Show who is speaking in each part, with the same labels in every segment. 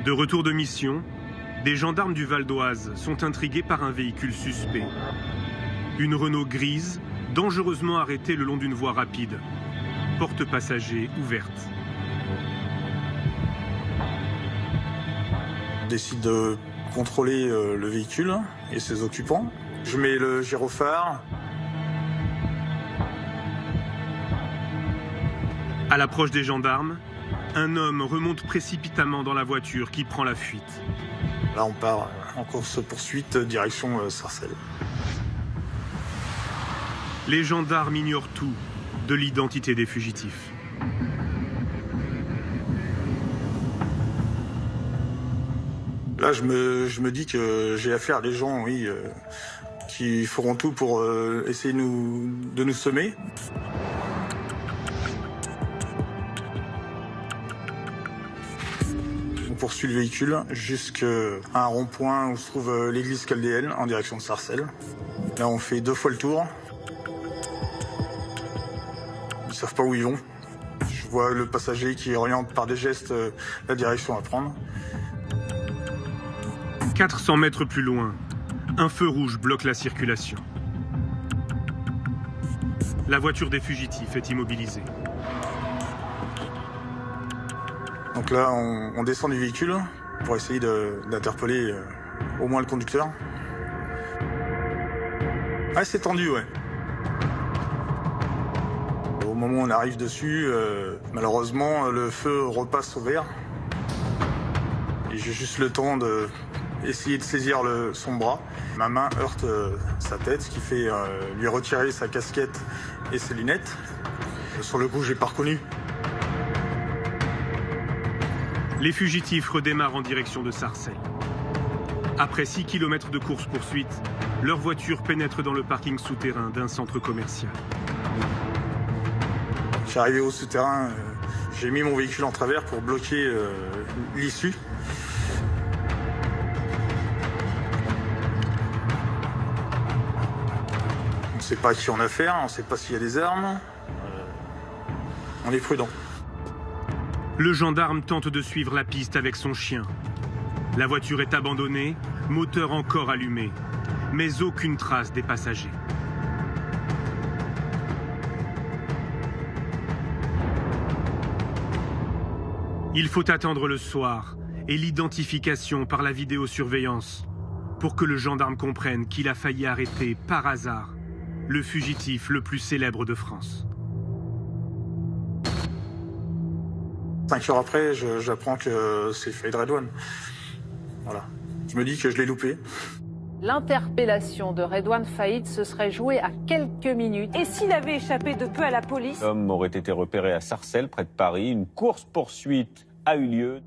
Speaker 1: De retour de mission, des gendarmes du Val d'Oise sont intrigués par un véhicule suspect. Une Renault grise, dangereusement arrêtée le long d'une voie rapide. Porte passager ouverte.
Speaker 2: Je décide de contrôler le véhicule et ses occupants. Je mets le gyrophare.
Speaker 1: À l'approche des gendarmes, un homme remonte précipitamment dans la voiture qui prend la fuite.
Speaker 2: Là, on part en course-poursuite direction Sarcelles.
Speaker 1: Les gendarmes ignorent tout de l'identité des fugitifs.
Speaker 2: Là, je me dis que j'ai affaire à des gens, oui, qui feront tout pour essayer de nous semer. On poursuit le véhicule jusqu'à un rond-point où se trouve l'église chaldéenne en direction de Sarcelles. Là, on fait 2 fois le tour. Ils savent pas où ils vont. Je vois le passager qui oriente par des gestes la direction à prendre.
Speaker 1: 400 mètres plus loin, un feu rouge bloque la circulation. La voiture des fugitifs est immobilisée.
Speaker 2: Donc là, on descend du véhicule pour essayer d'interpeller au moins le conducteur. Ah, c'est tendu, ouais. Au moment où on arrive dessus, malheureusement, le feu repasse au vert. Et j'ai juste le temps d'essayer de saisir son bras. Ma main heurte sa tête, ce qui fait lui retirer sa casquette et ses lunettes. Sur le coup, j'ai pas reconnu.
Speaker 1: Les fugitifs redémarrent en direction de Sarcelles. Après 6 km de course-poursuite, leur voiture pénètre dans le parking souterrain d'un centre commercial.
Speaker 2: Je suis arrivé au souterrain, j'ai mis mon véhicule en travers pour bloquer l'issue. On ne sait pas à qui on a affaire, on ne sait pas s'il y a des armes. On est prudent.
Speaker 1: Le gendarme tente de suivre la piste avec son chien. La voiture est abandonnée, moteur encore allumé, mais aucune trace des passagers. Il faut attendre le soir et l'identification par la vidéosurveillance pour que le gendarme comprenne qu'il a failli arrêter par hasard le fugitif le plus célèbre de France.
Speaker 2: 5 heures après, j'apprends que c'est Faïd Redouane. Voilà. Je me dis que je l'ai loupé.
Speaker 3: L'interpellation de Redouane Faïd se serait jouée à quelques minutes.
Speaker 4: Et s'il avait échappé de peu à la police?
Speaker 5: L'homme aurait été repéré à Sarcelles, près de Paris. Une course-poursuite a eu lieu.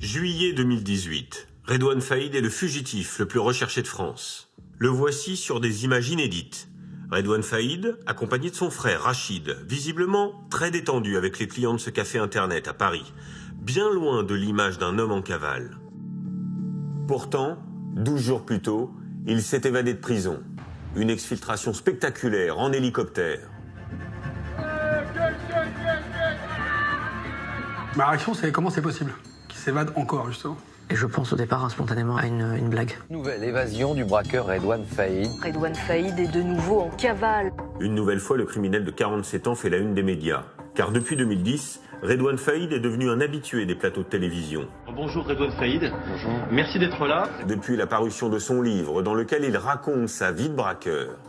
Speaker 6: Juillet 2018. Redouane Faïd est le fugitif le plus recherché de France. Le voici sur des images inédites. Redouane Faïd, accompagné de son frère Rachid, visiblement très détendu avec les clients de ce café internet à Paris, bien loin de l'image d'un homme en cavale. Pourtant, 12 jours plus tôt, il s'est évadé de prison. Une exfiltration spectaculaire en hélicoptère.
Speaker 7: Ma réaction, c'est comment c'est possible qu'il s'évade encore, justement.
Speaker 8: Et je pense au départ spontanément à une blague.
Speaker 9: Nouvelle évasion du braqueur Redouane Faïd.
Speaker 3: Redouane Faïd est de nouveau en cavale.
Speaker 6: Une nouvelle fois, le criminel de 47 ans fait la une des médias. Car depuis 2010, Redouane Faïd est devenu un habitué des plateaux de télévision.
Speaker 10: Bonjour Redouane Faïd.
Speaker 9: Bonjour.
Speaker 10: Merci d'être là.
Speaker 6: Depuis la parution de son livre, dans lequel il raconte sa vie de braqueur,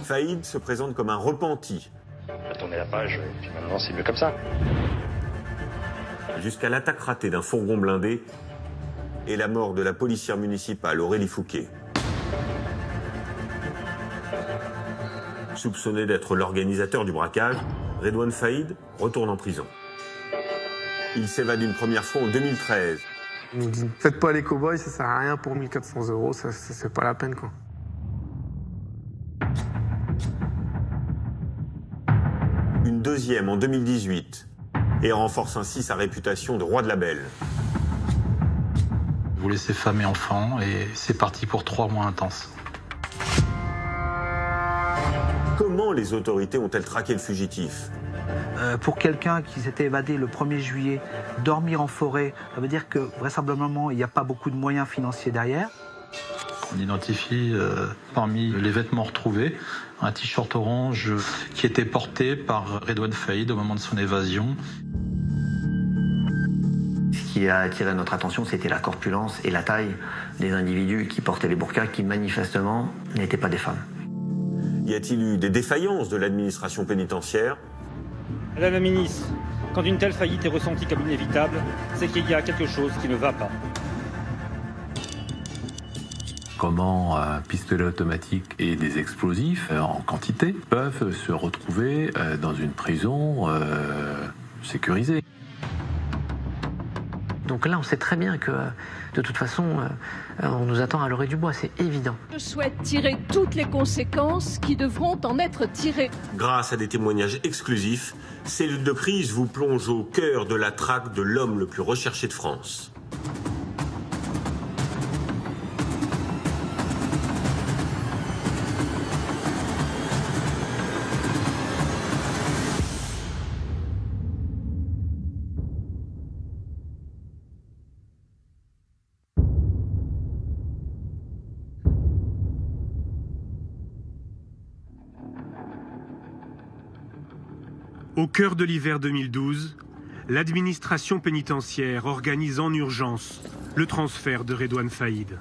Speaker 6: Faïd se présente comme un repenti.
Speaker 10: On va tourner la page, et puis maintenant c'est mieux comme ça.
Speaker 6: Jusqu'à l'attaque ratée d'un fourgon blindé et la mort de la policière municipale Aurélie Fouquet. Soupçonné d'être l'organisateur du braquage, Redouane Faïd retourne en prison. Il s'évade une première fois en 2013.
Speaker 7: Ils nous disent, faites pas les cow-boys, ça sert à rien pour 1 400 €, ça c'est pas la peine, quoi.
Speaker 6: Une deuxième en 2018 et renforce ainsi sa réputation de roi de la belle.
Speaker 11: Vous laissez femme et enfants et c'est parti pour 3 mois intenses.
Speaker 6: Comment les autorités ont-elles traqué le fugitif?
Speaker 12: Pour quelqu'un qui s'était évadé le 1er juillet, dormir en forêt, ça veut dire que vraisemblablement il n'y a pas beaucoup de moyens financiers derrière.
Speaker 11: On identifie parmi les vêtements retrouvés un t-shirt orange qui était porté par Redouane Faïd au moment de son évasion.
Speaker 8: Ce qui a attiré notre attention, c'était la corpulence et la taille des individus qui portaient les burqas, qui manifestement n'étaient pas des femmes.
Speaker 6: Y a-t-il eu des défaillances de l'administration pénitentiaire?
Speaker 10: Madame la ministre, quand une telle faillite est ressentie comme inévitable, c'est qu'il y a quelque chose qui ne va pas.
Speaker 13: Comment un pistolet automatique et des explosifs en quantité peuvent se retrouver dans une prison sécurisée.
Speaker 8: Donc là, on sait très bien que, de toute façon, on nous attend à l'orée du bois, c'est évident.
Speaker 14: Je souhaite tirer toutes les conséquences qui devront en être tirées.
Speaker 6: Grâce à des témoignages exclusifs, Cellule de crise vous plonge au cœur de la traque de l'homme le plus recherché de France.
Speaker 1: Au cœur de l'hiver 2012, l'administration pénitentiaire organise en urgence le transfert de Redouane Faïd.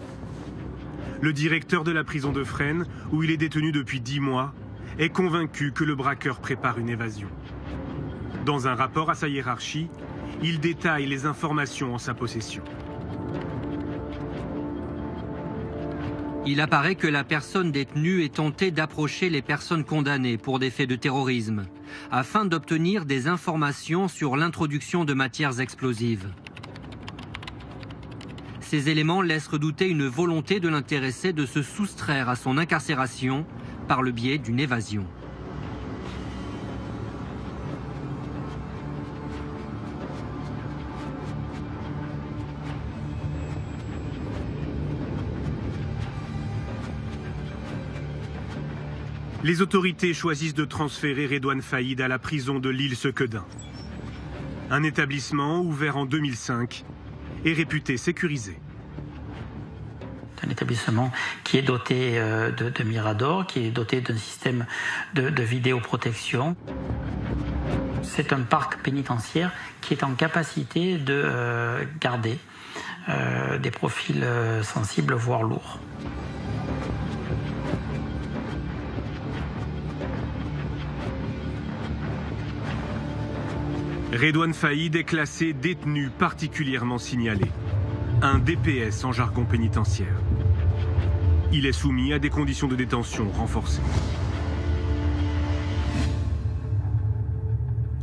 Speaker 1: Le directeur de la prison de Fresnes, où il est détenu depuis 10 mois, est convaincu que le braqueur prépare une évasion. Dans un rapport à sa hiérarchie, il détaille les informations en sa possession.
Speaker 15: Il apparaît que la personne détenue est tentée d'approcher les personnes condamnées pour des faits de terrorisme, afin d'obtenir des informations sur l'introduction de matières explosives. Ces éléments laissent redouter une volonté de l'intéressé de se soustraire à son incarcération par le biais d'une évasion.
Speaker 1: Les autorités choisissent de transférer Redouane Faïd à la prison de l'Île-Sequedin. Un établissement ouvert en 2005 et réputé sécurisé.
Speaker 16: Un établissement qui est doté de miradors, qui est doté d'un système de vidéoprotection. C'est un parc pénitentiaire qui est en capacité de garder des profils sensibles, voire lourds.
Speaker 1: Redouane Faïd est classé détenu particulièrement signalé, un DPS en jargon pénitentiaire. Il est soumis à des conditions de détention renforcées.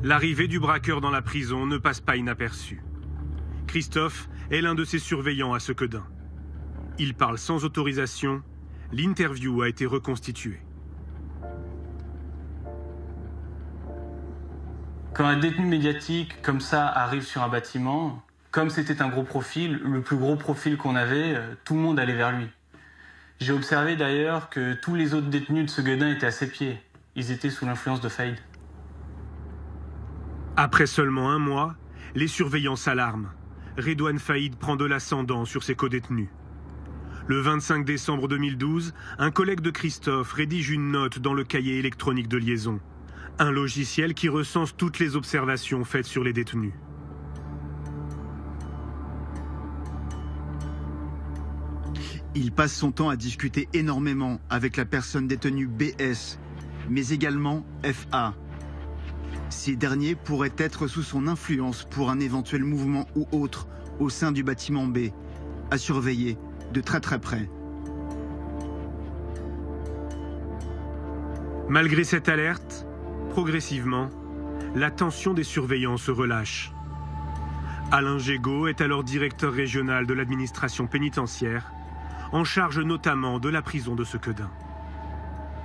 Speaker 1: L'arrivée du braqueur dans la prison ne passe pas inaperçue. Christophe est l'un de ses surveillants à Sequedin. Il parle sans autorisation, l'interview a été reconstituée.
Speaker 17: Quand un détenu médiatique comme ça arrive sur un bâtiment, comme c'était un gros profil, le plus gros profil qu'on avait, tout le monde allait vers lui. J'ai observé d'ailleurs que tous les autres détenus de Sequedin étaient à ses pieds. Ils étaient sous l'influence de Faïd.
Speaker 1: Après seulement 1 mois, les surveillants s'alarment. Redouane Faïd prend de l'ascendant sur ses codétenus. Le 25 décembre 2012, un collègue de Christophe rédige une note dans le cahier électronique de liaison. Un logiciel qui recense toutes les observations faites sur les détenus.
Speaker 18: Il passe son temps à discuter énormément avec la personne détenue BS, mais également FA. Ces derniers pourraient être sous son influence pour un éventuel mouvement ou autre au sein du bâtiment B, à surveiller de très près.
Speaker 1: Malgré cette alerte, progressivement, la tension des surveillants se relâche. Alain Gégaud est alors directeur régional de l'administration pénitentiaire, en charge notamment de la prison de Sequedin.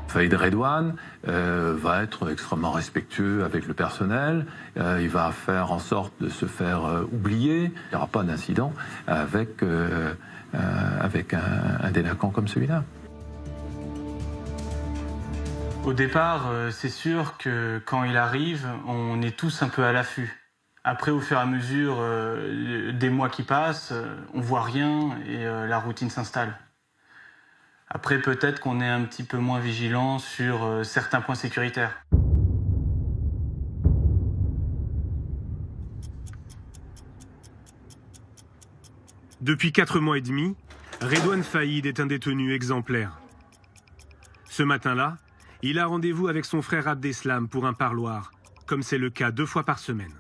Speaker 13: Faïd Redouane va être extrêmement respectueux avec le personnel, il va faire en sorte de se faire oublier, il n'y aura pas d'incident avec un délinquant comme celui-là.
Speaker 17: Au départ, c'est sûr que quand il arrive, on est tous un peu à l'affût. Après, au fur et à mesure des mois qui passent, on voit rien et la routine s'installe. Après, peut-être qu'on est un petit peu moins vigilant sur certains points sécuritaires.
Speaker 1: Depuis 4 mois et demi, Redouane Faïd est un détenu exemplaire. Ce matin-là, il a rendez-vous avec son frère Abdeslam pour un parloir, comme c'est le cas 2 fois par semaine.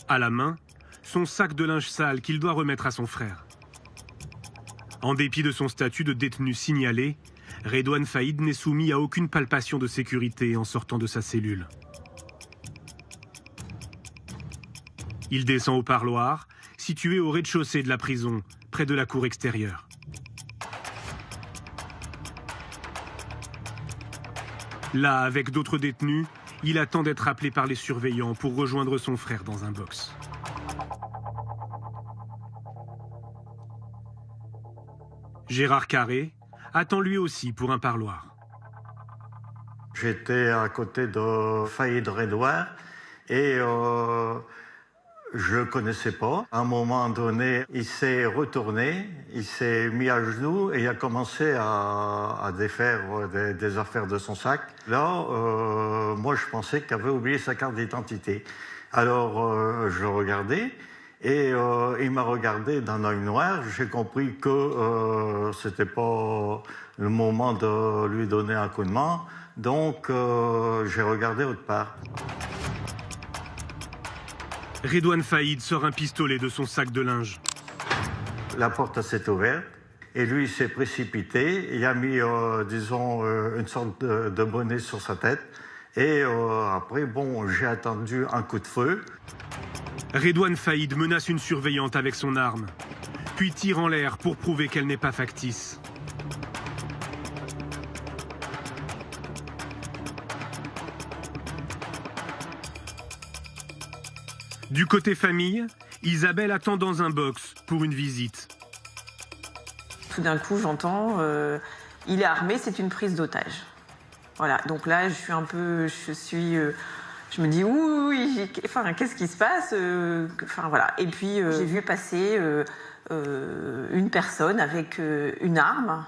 Speaker 1: À la main, son sac de linge sale qu'il doit remettre à son frère. En dépit de son statut de détenu signalé, Redouane Faïd n'est soumis à aucune palpation de sécurité en sortant de sa cellule. Il descend au parloir, situé au rez-de-chaussée de la prison, près de la cour extérieure. Là, avec d'autres détenus, il attend d'être appelé par les surveillants pour rejoindre son frère dans un box. Gérard Carré attend lui aussi pour un parloir.
Speaker 19: J'étais à côté de Faïd Redouane et je ne le connaissais pas. À un moment donné, il s'est retourné, il s'est mis à genoux et il a commencé à défaire des affaires de son sac. Là, moi, je pensais qu'il avait oublié sa carte d'identité. Alors, je le regardais et il m'a regardé d'un œil noir. J'ai compris que c'était pas le moment de lui donner un coup de main. Donc, j'ai regardé autre part.
Speaker 1: Redouane Faïd sort un pistolet de son sac de linge.
Speaker 19: La porte s'est ouverte et lui il s'est précipité. Il a mis, disons, une sorte de bonnet sur sa tête. Et après, bon, j'ai attendu un coup de feu.
Speaker 1: Redouane Faïd menace une surveillante avec son arme, puis tire en l'air pour prouver qu'elle n'est pas factice. Du côté famille, Isabelle attend dans un box pour une visite.
Speaker 20: Tout d'un coup, j'entends il est armé, c'est une prise d'otage. Voilà, donc là, je me dis oui, enfin, qu'est-ce qui se passe enfin, voilà. Et puis, j'ai vu passer une personne avec une arme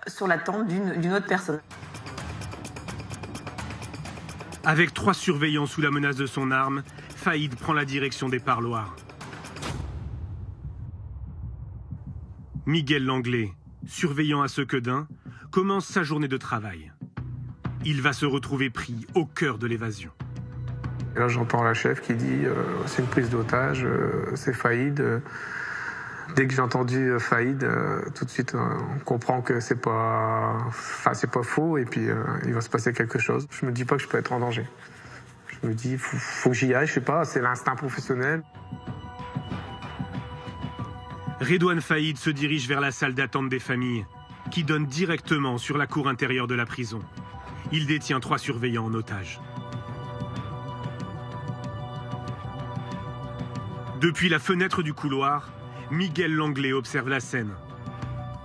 Speaker 20: sur la tente d'une autre personne.
Speaker 1: Avec 3 surveillants sous la menace de son arme, Faïd prend la direction des parloirs. Miguel Langlais, surveillant à Sequedin, commence sa journée de travail. Il va se retrouver pris au cœur de l'évasion.
Speaker 7: Et là, j'entends la chef qui dit c'est une prise d'otage, c'est Faïd. Dès que j'ai entendu Faïd, tout de suite, on comprend que c'est pas faux et puis il va se passer quelque chose. Je me dis pas que je peux être en danger. Je me dis, faut que j'y aille, je sais pas, c'est l'instinct professionnel.
Speaker 1: Redouane Faïd se dirige vers la salle d'attente des familles, qui donne directement sur la cour intérieure de la prison. Il détient 3 surveillants en otage. Depuis la fenêtre du couloir, Miguel Langlais observe la scène.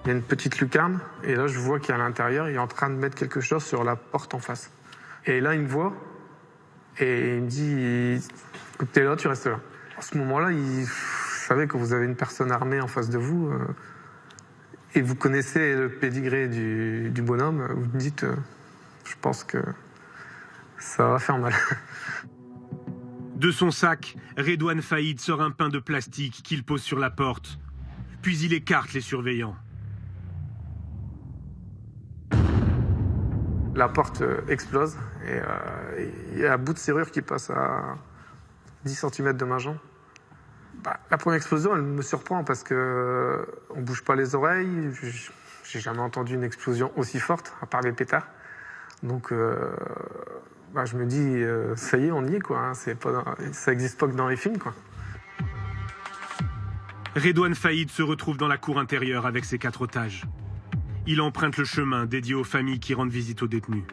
Speaker 7: Il y a une petite lucarne, et là je vois qu'à l'intérieur, il est en train de mettre quelque chose sur la porte en face. Et là, il me voit, et il me dit, écoute, t'es là, tu restes là. À ce moment-là, vous savez que vous avez une personne armée en face de vous, et vous connaissez le pédigré du bonhomme, vous me dites, je pense que ça va faire mal.
Speaker 1: De son sac, Redouane Faïd sort un pain de plastique qu'il pose sur la porte, puis il écarte les surveillants.
Speaker 7: La porte explose et il y a un bout de serrure qui passe à 10 cm de ma jambe. La première explosion, elle me surprend parce que on bouge pas les oreilles. J'ai jamais entendu une explosion aussi forte, à part les pétards. Donc, je me dis, ça y est, on y est, quoi. Hein. Ça n'existe pas que dans les films, quoi.
Speaker 1: Redouane Faïd se retrouve dans la cour intérieure avec ses 4 otages. Il emprunte le chemin dédié aux familles qui rendent visite aux détenus.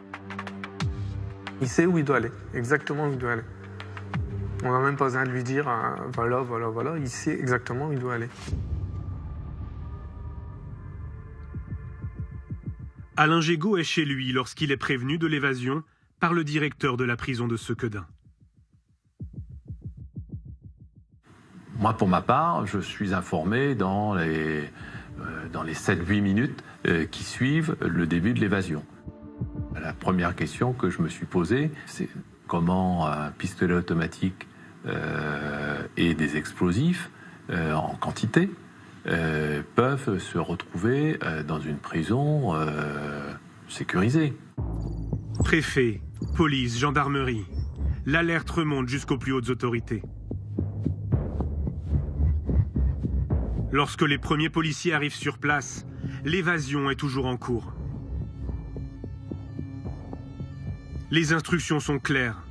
Speaker 7: Il sait où il doit aller, exactement où il doit aller. On n'a même pas besoin de lui dire voilà, il sait exactement où il doit aller.
Speaker 1: Alain Gégaud est chez lui lorsqu'il est prévenu de l'évasion par le directeur de la prison de Sequedin.
Speaker 13: Moi, pour ma part, je suis informé dans les 7-8 minutes qui suivent le début de l'évasion. La première question que je me suis posée, c'est comment un pistolet automatique et des explosifs en quantité peuvent se retrouver dans une prison sécurisée.
Speaker 1: Préfet, police, gendarmerie, l'alerte remonte jusqu'aux plus hautes autorités. Lorsque les premiers policiers arrivent sur place, l'évasion est toujours en cours. Les instructions sont claires.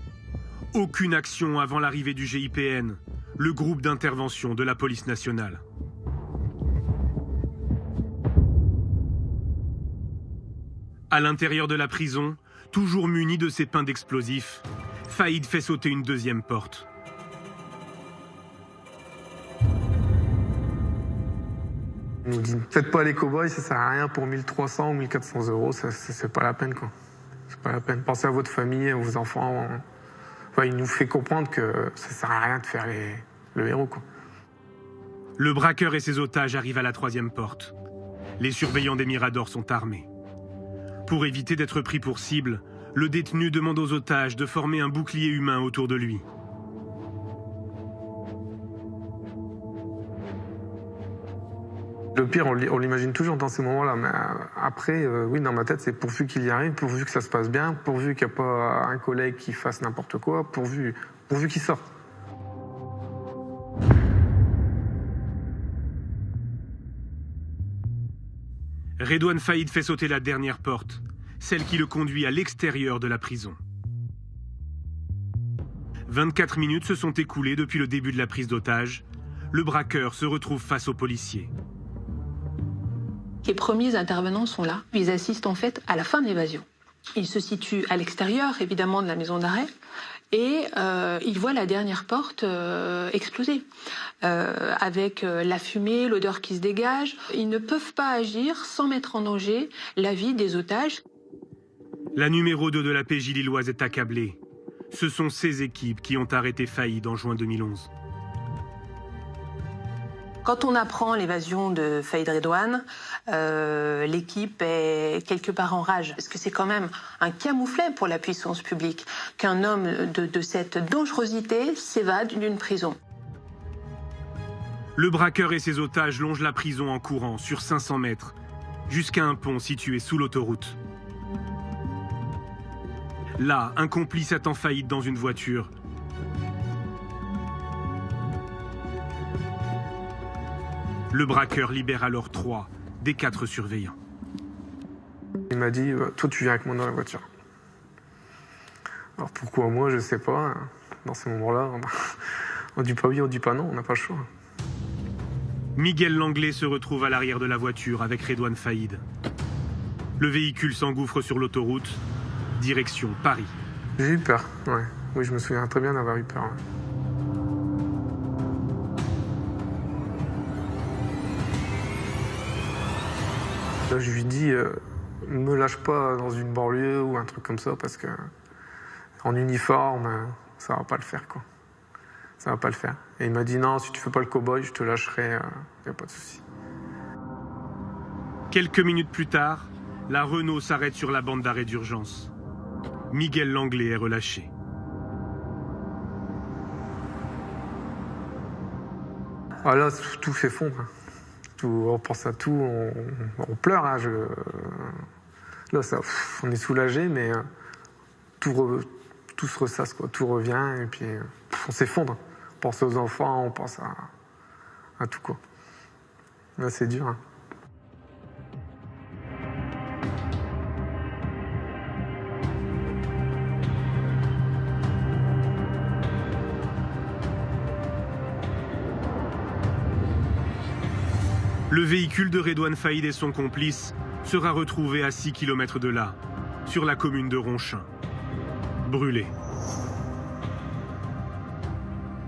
Speaker 1: Aucune action avant l'arrivée du GIPN, le groupe d'intervention de la police nationale. À l'intérieur de la prison, toujours muni de ses pains d'explosifs, Faïd fait sauter une deuxième porte.
Speaker 7: Il nous dit, faites pas les cow-boys, ça sert à rien pour 1300 ou 1400 euros, c'est pas la peine, quoi. C'est pas la peine. Pensez à votre famille, à vos enfants. Enfin, il nous fait comprendre que ça sert à rien de faire le héros, quoi.
Speaker 1: Le braqueur et ses otages arrivent à la troisième porte. Les surveillants des Miradors sont armés. Pour éviter d'être pris pour cible, le détenu demande aux otages de former un bouclier humain autour de lui.
Speaker 7: Le pire, on l'imagine toujours dans ces moments-là, mais après, oui, dans ma tête, c'est pourvu qu'il y arrive, pourvu que ça se passe bien, pourvu qu'il n'y ait pas un collègue qui fasse n'importe quoi, pourvu qu'il sorte.
Speaker 1: Redouane Faïd fait sauter la dernière porte, celle qui le conduit à l'extérieur de la prison. 24 minutes se sont écoulées depuis le début de la prise d'otage. Le braqueur se retrouve face aux policiers.
Speaker 21: Les premiers intervenants sont là. Ils assistent en fait à la fin de l'évasion. Ils se situent à l'extérieur, évidemment, de la maison d'arrêt, et ils voient la dernière porte exploser. Avec la fumée, l'odeur qui se dégage, ils ne peuvent pas agir sans mettre en danger la vie des otages.
Speaker 1: La numéro 2 de la PJ lilloise est accablée. Ce sont ces équipes qui ont arrêté Faïd en juin 2011.
Speaker 21: Quand on apprend l'évasion de Faïd Redouane, l'équipe est quelque part en rage. Parce que c'est quand même un camouflet pour la puissance publique qu'un homme de cette dangerosité s'évade d'une prison.
Speaker 1: Le braqueur et ses otages longent la prison en courant sur 500 mètres, jusqu'à un pont situé sous l'autoroute. Là, un complice attend Faïd dans une voiture. Le braqueur libère alors 3 des 4 surveillants.
Speaker 7: Il m'a dit, toi tu viens avec moi dans la voiture. Alors pourquoi moi, je sais pas. Dans ces moments-là, on dit pas oui, on dit pas non, on n'a pas le choix.
Speaker 1: Miguel Langlais se retrouve à l'arrière de la voiture avec Redouane Faïd. Le véhicule s'engouffre sur l'autoroute, direction Paris.
Speaker 7: J'ai eu peur, ouais. Oui, je me souviens très bien d'avoir eu peur. Ouais. Là, je lui dis, me lâche pas dans une banlieue ou un truc comme ça, parce que en uniforme, ça va pas le faire, quoi. Ça va pas le faire. Et il m'a dit, non, si tu fais pas le cow-boy, je te lâcherai, y a pas de souci.
Speaker 1: Quelques minutes plus tard, la Renault s'arrête sur la bande d'arrêt d'urgence. Miguel Langlais est relâché.
Speaker 7: Ah là, tout s'effondre. On pense à tout, on pleure. Hein, là, on est soulagé, mais tout se ressasse, quoi. Tout revient, et puis on s'effondre. On pense aux enfants, on pense à tout, quoi. Là, c'est dur. Hein.
Speaker 1: Le véhicule de Redouane Faïd et son complice sera retrouvé à 6 km de là, sur la commune de Ronchin. Brûlé.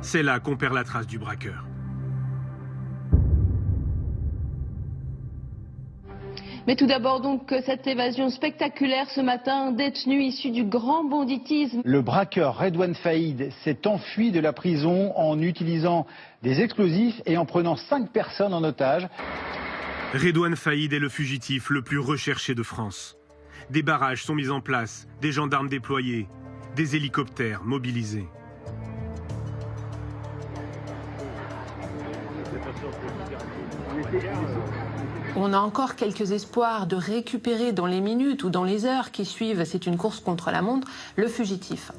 Speaker 1: C'est là qu'on perd la trace du braqueur.
Speaker 2: Mais tout d'abord donc cette évasion spectaculaire ce matin, un détenu issu du grand banditisme.
Speaker 22: Le braqueur Redouane Faïd s'est enfui de la prison en utilisant des explosifs et en prenant 5 personnes en otage.
Speaker 1: Redouane Faïd est le fugitif le plus recherché de France. Des barrages sont mis en place, des gendarmes déployés, des hélicoptères mobilisés.
Speaker 21: On a encore quelques espoirs de récupérer dans les minutes ou dans les heures qui suivent, c'est une course contre la montre, le fugitif.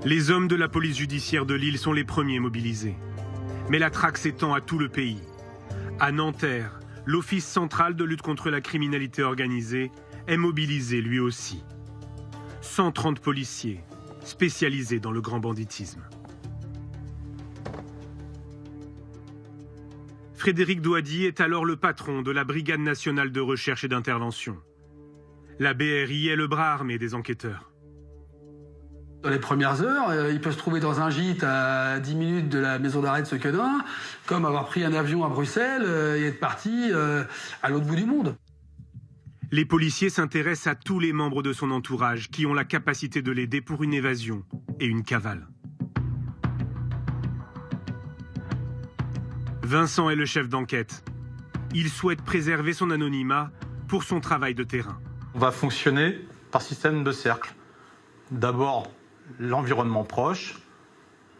Speaker 1: Les hommes de la police judiciaire de Lille sont les premiers mobilisés. Mais la traque s'étend à tout le pays. À Nanterre, l'Office central de lutte contre la criminalité organisée est mobilisé lui aussi. 130 policiers spécialisés dans le grand banditisme. Frédéric Douady est alors le patron de la Brigade nationale de recherche et d'intervention. La BRI est le bras armé des enquêteurs.
Speaker 23: Dans les premières heures, il peut se trouver dans un gîte à 10 minutes de la maison d'arrêt de Sequedin, comme avoir pris un avion à Bruxelles et être parti à l'autre bout du monde.
Speaker 1: Les policiers s'intéressent à tous les membres de son entourage qui ont la capacité de l'aider pour une évasion et une cavale. Vincent est le chef d'enquête. Il souhaite préserver son anonymat pour son travail de terrain.
Speaker 11: On va fonctionner par système de cercle. D'abord, l'environnement proche,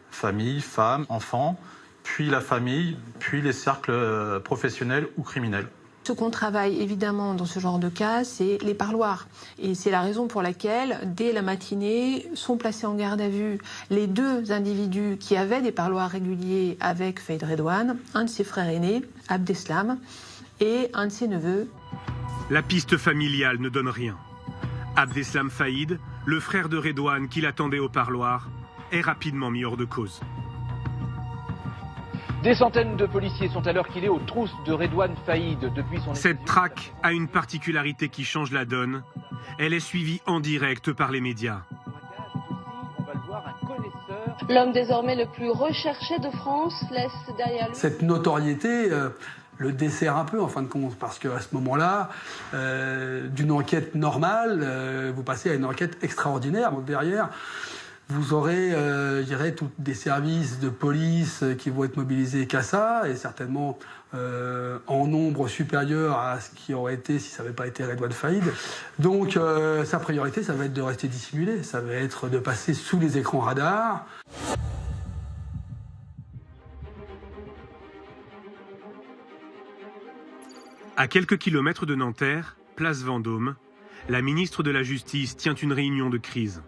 Speaker 11: famille, femme, enfant, puis la famille, puis les cercles professionnels ou criminels.
Speaker 21: Ce qu'on travaille évidemment dans ce genre de cas, c'est les parloirs. Et c'est la raison pour laquelle, dès la matinée, sont placés en garde à vue les 2 individus qui avaient des parloirs réguliers avec Faïd Redouane, un de ses frères aînés, Abdeslam, et un de ses neveux.
Speaker 1: La piste familiale ne donne rien. Abdeslam Faïd, le frère de Redouane qui l'attendait au parloir, est rapidement mis hors de cause.
Speaker 24: Des centaines de policiers sont à l'heure qu'il est aux trousses de Redouane Faïd depuis son...
Speaker 1: Cette traque a une particularité qui change la donne. Elle est suivie en direct par les médias.
Speaker 2: L'homme désormais le plus recherché de France laisse derrière lui...
Speaker 23: Cette notoriété le dessert un peu en fin de compte, parce qu'à ce moment-là, d'une enquête normale, vous passez à une enquête extraordinaire. Donc derrière, vous aurez, je dirais, tous des services de police qui vont être mobilisés qu'à ça, et certainement en nombre supérieur à ce qui aurait été si ça n'avait pas été Redouane Faïd. Donc sa priorité, ça va être de rester dissimulé, ça va être de passer sous les écrans radars.
Speaker 1: À quelques kilomètres de Nanterre, place Vendôme, la ministre de la Justice tient une réunion de crise.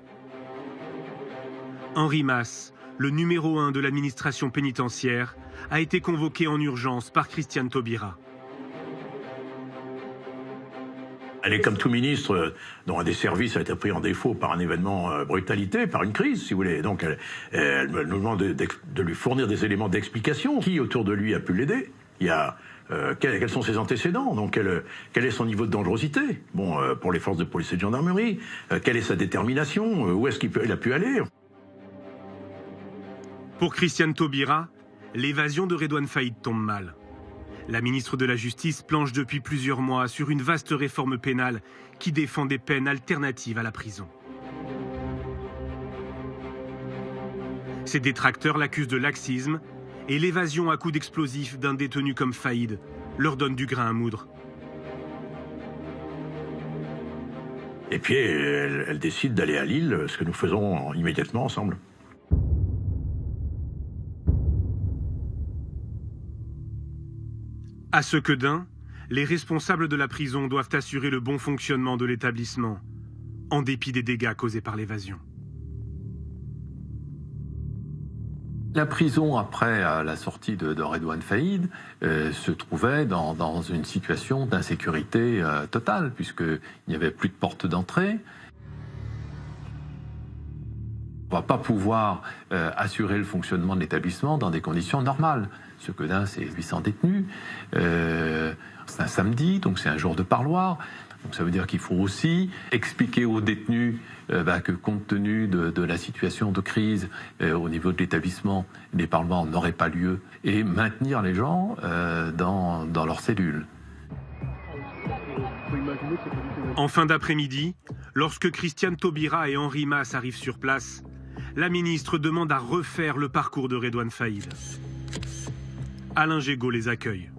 Speaker 1: Henri Masse, le numéro 1 de l'administration pénitentiaire, a été convoqué en urgence par Christiane Taubira.
Speaker 25: Elle est comme tout ministre dont un des services a été pris en défaut par un événement brutalité, par une crise, si vous voulez. Donc elle nous demande de lui fournir des éléments d'explication. Qui autour de lui a pu l'aider? Il y a quels sont ses antécédents? Donc quel est son niveau de dangerosité? Bon, pour les forces de police et de gendarmerie, quelle est sa détermination? Où est-ce qu'il a pu aller?
Speaker 1: Pour Christiane Taubira, l'évasion de Redouane Faïd tombe mal. La ministre de la Justice planche depuis plusieurs mois sur une vaste réforme pénale qui défend des peines alternatives à la prison. Ses détracteurs l'accusent de laxisme et l'évasion à coups d'explosifs d'un détenu comme Faïd leur donne du grain à moudre.
Speaker 25: Et puis elle décide d'aller à Lille, ce que nous faisons immédiatement ensemble.
Speaker 1: À Sequedin, les responsables de la prison doivent assurer le bon fonctionnement de l'établissement, en dépit des dégâts causés par l'évasion.
Speaker 13: La prison, après la sortie de Redouane Faïd, se trouvait dans une situation d'insécurité totale, puisqu'il n'y avait plus de porte d'entrée. On ne va pas pouvoir assurer le fonctionnement de l'établissement dans des conditions normales. Sequedin, c'est 800 détenus. C'est un samedi, donc c'est un jour de parloir. Donc ça veut dire qu'il faut aussi expliquer aux détenus que compte tenu de la situation de crise au niveau de l'établissement, les parloirs n'auraient pas lieu, et maintenir les gens dans leurs cellules.
Speaker 1: En fin d'après-midi, lorsque Christiane Taubira et Henri Mas arrivent sur place, la ministre demande à refaire le parcours de Redouane Faïd. Alain Gégaud les accueille.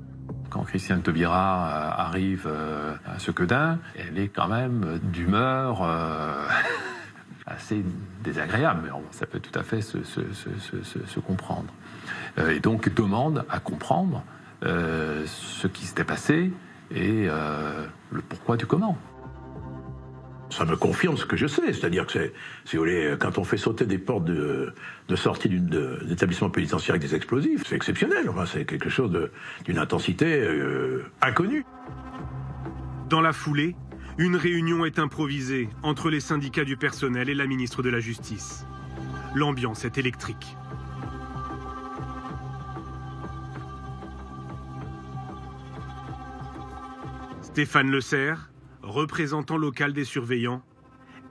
Speaker 13: Quand Christiane Taubira arrive à Sequedin, elle est quand même d'humeur assez désagréable, mais ça peut tout à fait se comprendre. Et donc demande à comprendre ce qui s'était passé et le pourquoi du comment.
Speaker 25: Ça me confirme ce que je sais, c'est-à-dire que si vous voulez, quand on fait sauter des portes de sortie d'établissement pénitentiaire avec des explosifs, c'est exceptionnel, enfin, c'est quelque chose d'une intensité inconnue.
Speaker 1: Dans la foulée, une réunion est improvisée entre les syndicats du personnel et la ministre de la Justice. L'ambiance est électrique. Stéphane Le Serre, représentant local des surveillants,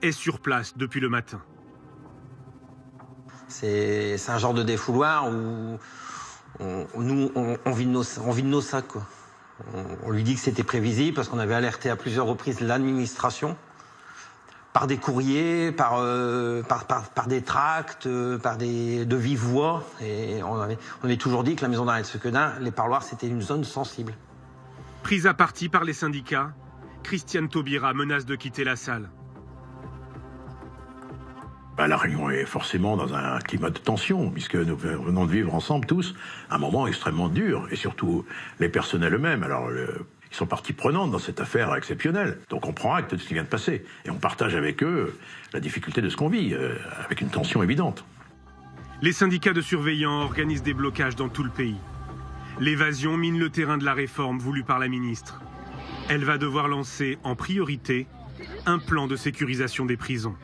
Speaker 1: est sur place depuis le matin.
Speaker 3: C'est un genre de défouloir où on vit de nos sacs, quoi. On lui dit que c'était prévisible parce qu'on avait alerté à plusieurs reprises l'administration par des courriers, par des tracts, de vive voix. Et on avait toujours dit que la maison d'arrêt de Sequedin, les parloirs, c'était une zone sensible.
Speaker 1: Prise à partie par les syndicats, Christiane Taubira menace de quitter la salle.
Speaker 25: La réunion est forcément dans un climat de tension, puisque nous venons de vivre ensemble tous un moment extrêmement dur, et surtout les personnels eux-mêmes. Alors, ils sont partie prenante dans cette affaire exceptionnelle. Donc on prend acte de ce qui vient de passer, et on partage avec eux la difficulté de ce qu'on vit, avec une tension évidente.
Speaker 1: Les syndicats de surveillants organisent des blocages dans tout le pays. L'évasion mine le terrain de la réforme voulue par la ministre. Elle va devoir lancer en priorité un plan de sécurisation des prisons.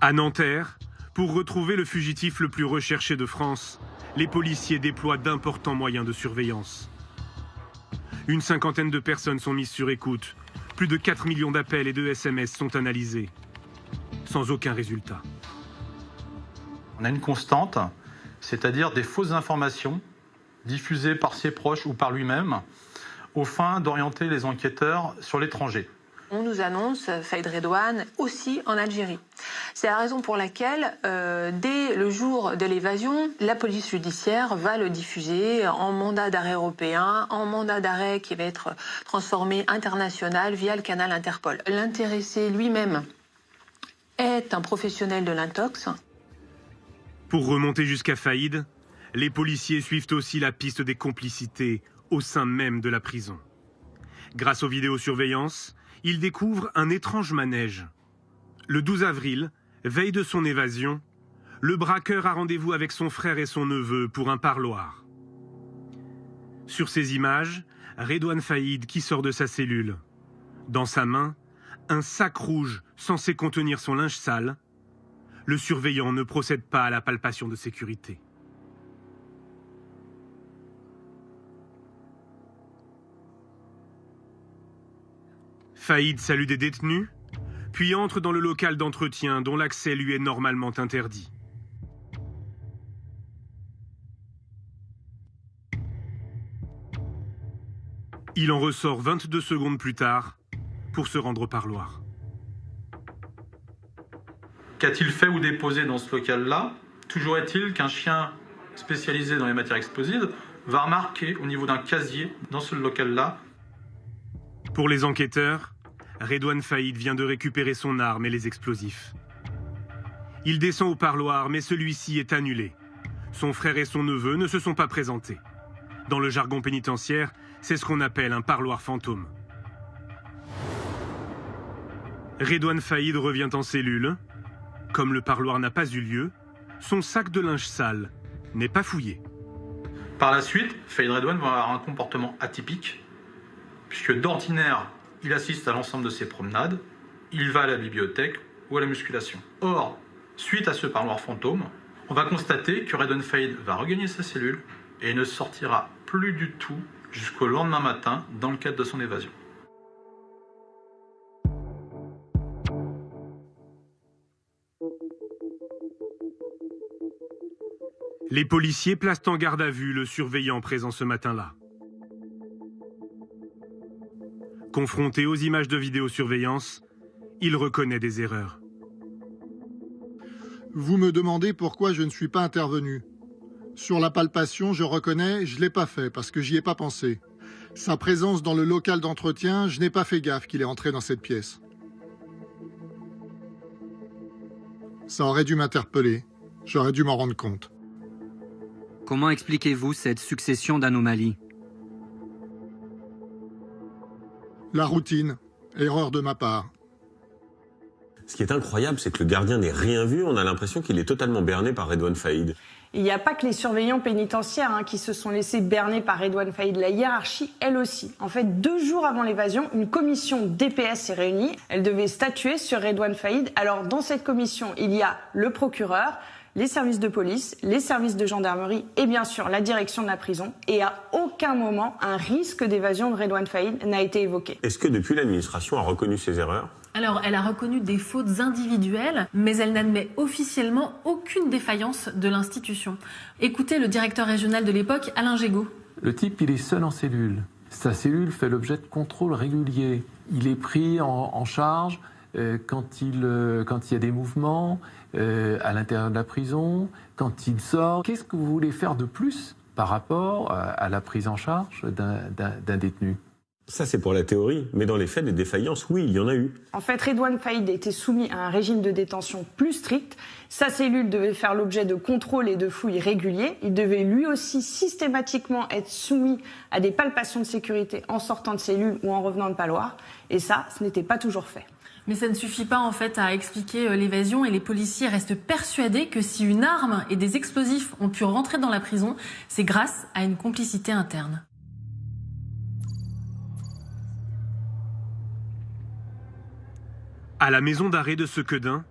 Speaker 1: À Nanterre, pour retrouver le fugitif le plus recherché de France, les policiers déploient d'importants moyens de surveillance. Une cinquantaine de personnes sont mises sur écoute. Plus de 4 millions d'appels et de SMS sont analysés. Sans aucun résultat.
Speaker 11: On a une constante, c'est-à-dire des fausses informations diffusées par ses proches ou par lui-même, aux fins d'orienter les enquêteurs sur l'étranger.
Speaker 21: On nous annonce Faïd Redouane aussi en Algérie. C'est la raison pour laquelle, dès le jour de l'évasion, la police judiciaire va le diffuser en mandat d'arrêt européen, en mandat d'arrêt qui va être transformé international via le canal Interpol. L'intéressé lui-même est un professionnel de l'intox.
Speaker 1: Pour remonter jusqu'à Faïd, les policiers suivent aussi la piste des complicités au sein même de la prison. Grâce aux vidéosurveillances, ils découvrent un étrange manège. Le 12 avril, veille de son évasion, le braqueur a rendez-vous avec son frère et son neveu pour un parloir. Sur ces images, Redouane Faïd qui sort de sa cellule. Dans sa main, un sac rouge censé contenir son linge sale. Le surveillant ne procède pas à la palpation de sécurité. Faïd salue des détenus, puis entre dans le local d'entretien dont l'accès lui est normalement interdit. Il en ressort 22 secondes plus tard pour se rendre au parloir.
Speaker 11: Qu'a-t-il fait ou déposé dans ce local-là? Toujours est-il qu'un chien spécialisé dans les matières explosives va remarquer au niveau d'un casier dans ce local-là.
Speaker 1: Pour les enquêteurs, Redouane Faïd vient de récupérer son arme et les explosifs. Il descend au parloir, mais celui-ci est annulé. Son frère et son neveu ne se sont pas présentés. Dans le jargon pénitentiaire, c'est ce qu'on appelle un parloir fantôme. Redouane Faïd revient en cellule. Comme le parloir n'a pas eu lieu, son sac de linge sale n'est pas fouillé.
Speaker 11: Par la suite, Faïd Redouane va avoir un comportement atypique, puisque d'ordinaire, il assiste à l'ensemble de ses promenades, il va à la bibliothèque ou à la musculation. Or, suite à ce parloir fantôme, on va constater que Redouane Faïd va regagner sa cellule et ne sortira plus du tout jusqu'au lendemain matin dans le cadre de son évasion.
Speaker 1: Les policiers placent en garde à vue le surveillant présent ce matin-là. Confronté aux images de vidéosurveillance, il reconnaît des erreurs.
Speaker 4: Vous me demandez pourquoi je ne suis pas intervenu. Sur la palpation, je reconnais, je ne l'ai pas fait parce que j'y ai pas pensé. Sa présence dans le local d'entretien, je n'ai pas fait gaffe qu'il est entré dans cette pièce. Ça aurait dû m'interpeller. J'aurais dû m'en rendre compte.
Speaker 15: Comment expliquez-vous cette succession d'anomalies?
Speaker 4: La routine. Erreur de ma part.
Speaker 6: Ce qui est incroyable, c'est que le gardien n'ait rien vu. On a l'impression qu'il est totalement berné par Redouane Faïd.
Speaker 5: Il n'y a pas que les surveillants pénitentiaires qui se sont laissés berner par Redouane Faïd. La hiérarchie, elle aussi. En fait, 2 jours avant l'évasion, une commission DPS s'est réunie. Elle devait statuer sur Redouane Faïd. Alors, dans cette commission, il y a le procureur, les services de police, les services de gendarmerie et bien sûr la direction de la prison. Et à aucun moment, un risque d'évasion de Redouane Faïd n'a été évoqué.
Speaker 6: Est-ce que depuis l'administration a reconnu ses erreurs?
Speaker 9: Alors, elle a reconnu des fautes individuelles, mais elle n'admet officiellement aucune défaillance de l'institution. Écoutez le directeur régional de l'époque, Alain Gégaud.
Speaker 13: Le type, il est seul en cellule. Sa cellule fait l'objet de contrôles réguliers. Il est pris en charge quand il y a des mouvements à l'intérieur de la prison, quand il sort. Qu'est-ce que vous voulez faire de plus par rapport à la prise en charge d'un détenu ?
Speaker 6: Ça, c'est pour la théorie, mais dans les faits, des défaillances, oui, il y en a eu.
Speaker 5: En fait, Redouane Faïd était soumis à un régime de détention plus strict. Sa cellule devait faire l'objet de contrôles et de fouilles réguliers. Il devait lui aussi systématiquement être soumis à des palpations de sécurité en sortant de cellule ou en revenant de Paloire. Et ça, ce n'était pas toujours fait.
Speaker 9: Mais ça ne suffit pas en fait à expliquer l'évasion et les policiers restent persuadés que si une arme et des explosifs ont pu rentrer dans la prison, c'est grâce à une complicité interne.
Speaker 1: À la maison d'arrêt de Sequedin,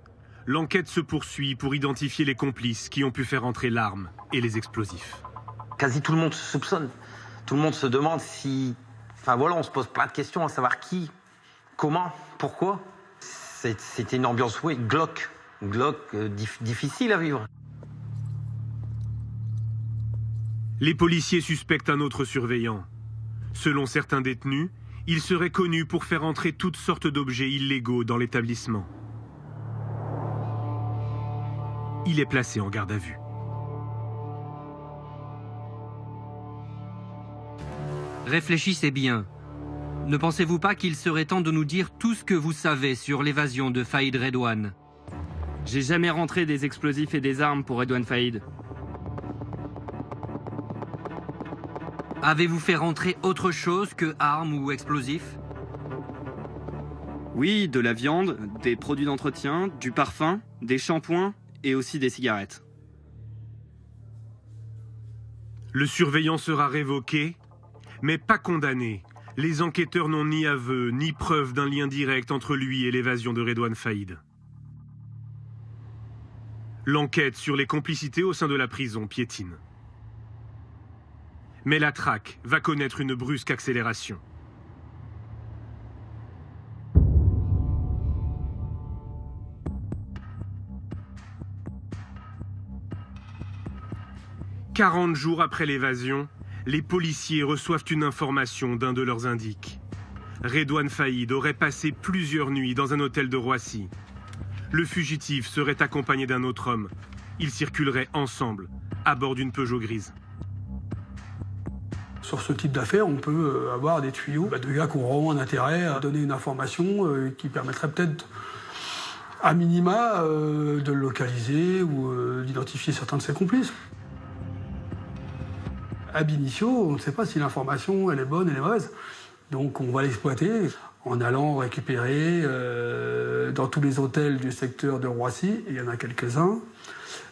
Speaker 1: l'enquête se poursuit pour identifier les complices qui ont pu faire entrer l'arme et les explosifs.
Speaker 3: Quasi tout le monde se soupçonne. Tout le monde se demande si... Enfin voilà, on se pose plein de questions à savoir qui, comment, pourquoi. C'était une ambiance, oui, glauque. Difficile à vivre.
Speaker 1: Les policiers suspectent un autre surveillant. Selon certains détenus, il serait connu pour faire entrer toutes sortes d'objets illégaux dans l'établissement. Il est placé en garde à vue.
Speaker 15: Réfléchissez bien. Ne pensez-vous pas qu'il serait temps de nous dire tout ce que vous savez sur l'évasion de Faïd Redouane?
Speaker 10: J'ai jamais rentré des explosifs et des armes pour Redouane Faïd.
Speaker 15: Avez-vous fait rentrer autre chose que armes ou explosifs?
Speaker 10: Oui, de la viande, des produits d'entretien, du parfum, des shampoings et aussi des cigarettes.
Speaker 1: Le surveillant sera révoqué, mais pas condamné. Les enquêteurs n'ont ni aveu, ni preuve d'un lien direct entre lui et l'évasion de Redouane Faïd. L'enquête sur les complicités au sein de la prison piétine. Mais la traque va connaître une brusque accélération. « 40 jours après l'évasion, les policiers reçoivent une information d'un de leurs indiques. Redouane Faïd aurait passé plusieurs nuits dans un hôtel de Roissy. Le fugitif serait accompagné d'un autre homme. Ils circuleraient ensemble, à bord d'une Peugeot grise.
Speaker 23: Sur ce type d'affaires, on peut avoir des tuyaux de gars qui ont vraiment un intérêt à donner une information qui permettrait peut-être, à minima, de le localiser ou d'identifier certains de ses complices. Ab initio, on ne sait pas si l'information elle est bonne, elle est mauvaise. Donc on va l'exploiter en allant récupérer dans tous les hôtels du secteur de Roissy, il y en a quelques-uns,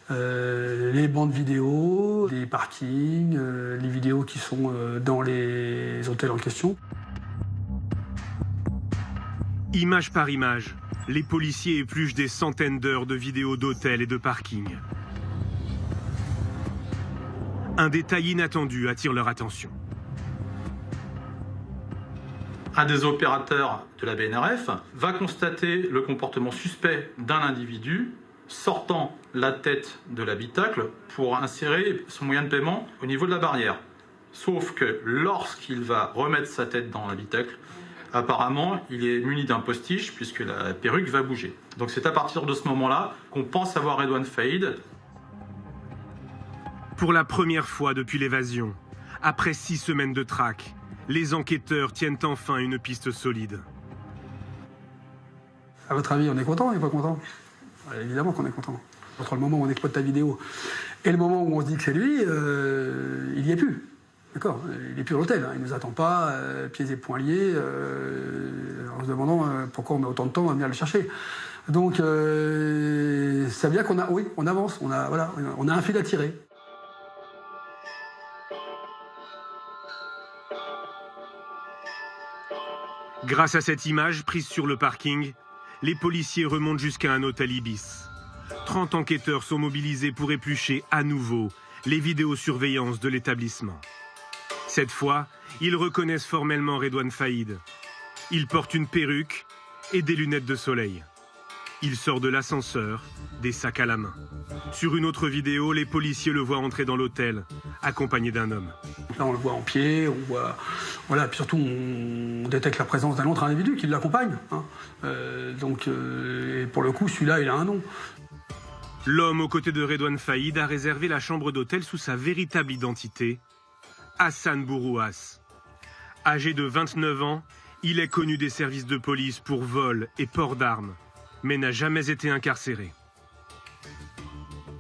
Speaker 23: les bandes vidéo, les parkings, les vidéos qui sont dans les hôtels en question.
Speaker 1: Image par image, les policiers épluchent des centaines d'heures de vidéos d'hôtels et de parkings. Un détail inattendu attire leur attention.
Speaker 11: Un des opérateurs de la BNRF va constater le comportement suspect d'un individu sortant la tête de l'habitacle pour insérer son moyen de paiement au niveau de la barrière. Sauf que lorsqu'il va remettre sa tête dans l'habitacle, apparemment, il est muni d'un postiche puisque la perruque va bouger. Donc c'est à partir de ce moment-là qu'on pense avoir Redouane Faïd.
Speaker 1: Pour la première fois depuis l'évasion, après 6 semaines de traque, les enquêteurs tiennent enfin une piste solide.
Speaker 23: À votre avis, on est content ou on n'est pas content? Évidemment qu'on est content. Entre le moment où on exploite ta vidéo et le moment où on se dit que c'est lui, il n'y est plus. D'accord? Il n'est plus à l'hôtel. Hein. Il ne nous attend pas, pieds et poings liés, en se demandant pourquoi on met autant de temps à venir le chercher. Donc, ça veut dire qu'on a, oui, on avance. On a un fil à tirer.
Speaker 1: Grâce à cette image prise sur le parking, les policiers remontent jusqu'à un hôtel Ibis. 30 enquêteurs sont mobilisés pour éplucher à nouveau les vidéosurveillances de l'établissement. Cette fois, ils reconnaissent formellement Redouane Faïd. Il porte une perruque et des lunettes de soleil. Il sort de l'ascenseur, des sacs à la main. Sur une autre vidéo, les policiers le voient entrer dans l'hôtel, accompagné d'un homme.
Speaker 23: Là, on le voit en pied, on voit... Voilà, puis surtout, on détecte la présence d'un autre individu qui l'accompagne. Hein. Et pour le coup, celui-là, il a un nom.
Speaker 1: L'homme aux côtés de Redouane Faïd a réservé la chambre d'hôtel sous sa véritable identité, Hassan Bourouas. Âgé de 29 ans, il est connu des services de police pour vol et port d'armes, mais n'a jamais été incarcéré.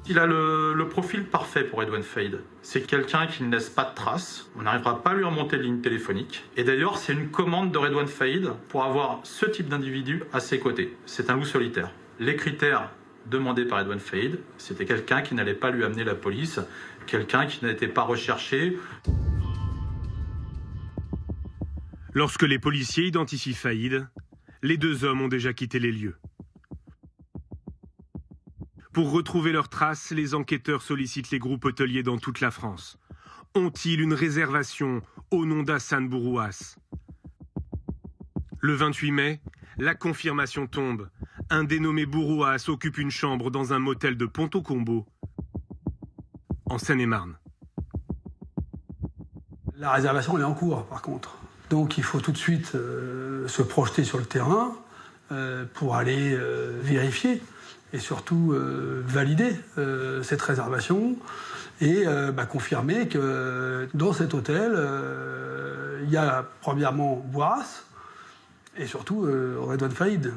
Speaker 11: Il a le profil parfait pour Redouane Faïd. C'est quelqu'un qui ne laisse pas de traces. On n'arrivera pas à lui remonter de ligne téléphonique. Et d'ailleurs, c'est une commande de Redouane Faïd pour avoir ce type d'individu à ses côtés. C'est un loup solitaire. Les critères demandés par Redouane Faïd, c'était quelqu'un qui n'allait pas lui amener la police, quelqu'un qui n'était pas recherché.
Speaker 1: Lorsque les policiers identifient Faïd, les 2 hommes ont déjà quitté les lieux. Pour retrouver leurs traces, les enquêteurs sollicitent les groupes hôteliers dans toute la France. Ont-ils une réservation au nom d'Hassan Bourouas? Le 28 mai, la confirmation tombe. Un dénommé Bourouas occupe une chambre dans un motel de Ponto-Combo, en Seine-et-Marne.
Speaker 23: La réservation, elle est en cours, par contre. Donc il faut tout de suite se projeter sur le terrain pour aller vérifier et surtout valider cette réservation et confirmer que dans cet hôtel, il y a premièrement Bourouas et surtout Redouane Faïd.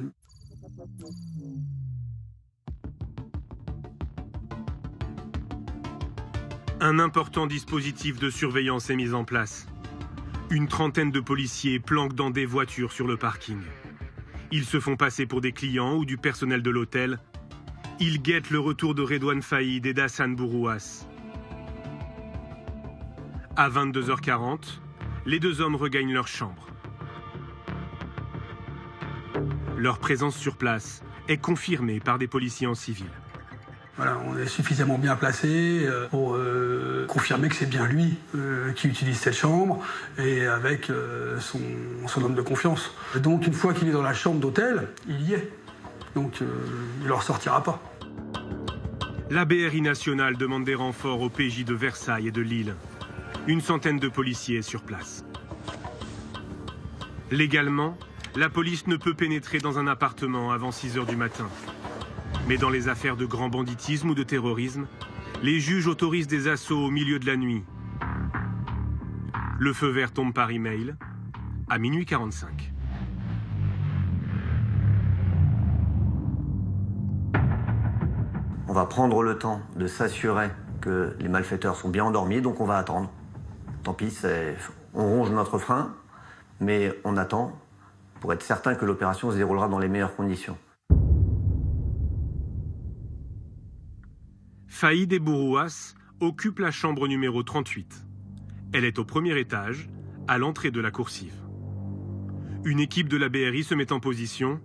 Speaker 1: Un important dispositif de surveillance est mis en place. Une trentaine de policiers planquent dans des voitures sur le parking. Ils se font passer pour des clients ou du personnel de l'hôtel. Ils guettent le retour de Redouane Faïd et d'Hassan Bourouas. À 22h40, les 2 hommes regagnent leur chambre. Leur présence sur place est confirmée par des policiers en civil.
Speaker 23: Voilà, on est suffisamment bien placé pour confirmer que c'est bien lui qui utilise cette chambre et avec son homme de confiance. Et donc une fois qu'il est dans la chambre d'hôtel, il y est. Donc il ne ressortira pas.
Speaker 1: La BRI nationale demande des renforts au PJ de Versailles et de Lille. Une centaine de policiers est sur place. Légalement, la police ne peut pénétrer dans un appartement avant 6h du matin. Mais dans les affaires de grand banditisme ou de terrorisme, les juges autorisent des assauts au milieu de la nuit. Le feu vert tombe par email à minuit 45.
Speaker 8: On va prendre le temps de s'assurer que les malfaiteurs sont bien endormis, donc on va attendre. Tant pis, on ronge notre frein, mais on attend pour être certain que l'opération se déroulera dans les meilleures conditions.
Speaker 1: Faïd et Bourouas occupent la chambre numéro 38. Elle est au premier étage, à l'entrée de la coursive. Une équipe de la BRI se met en position.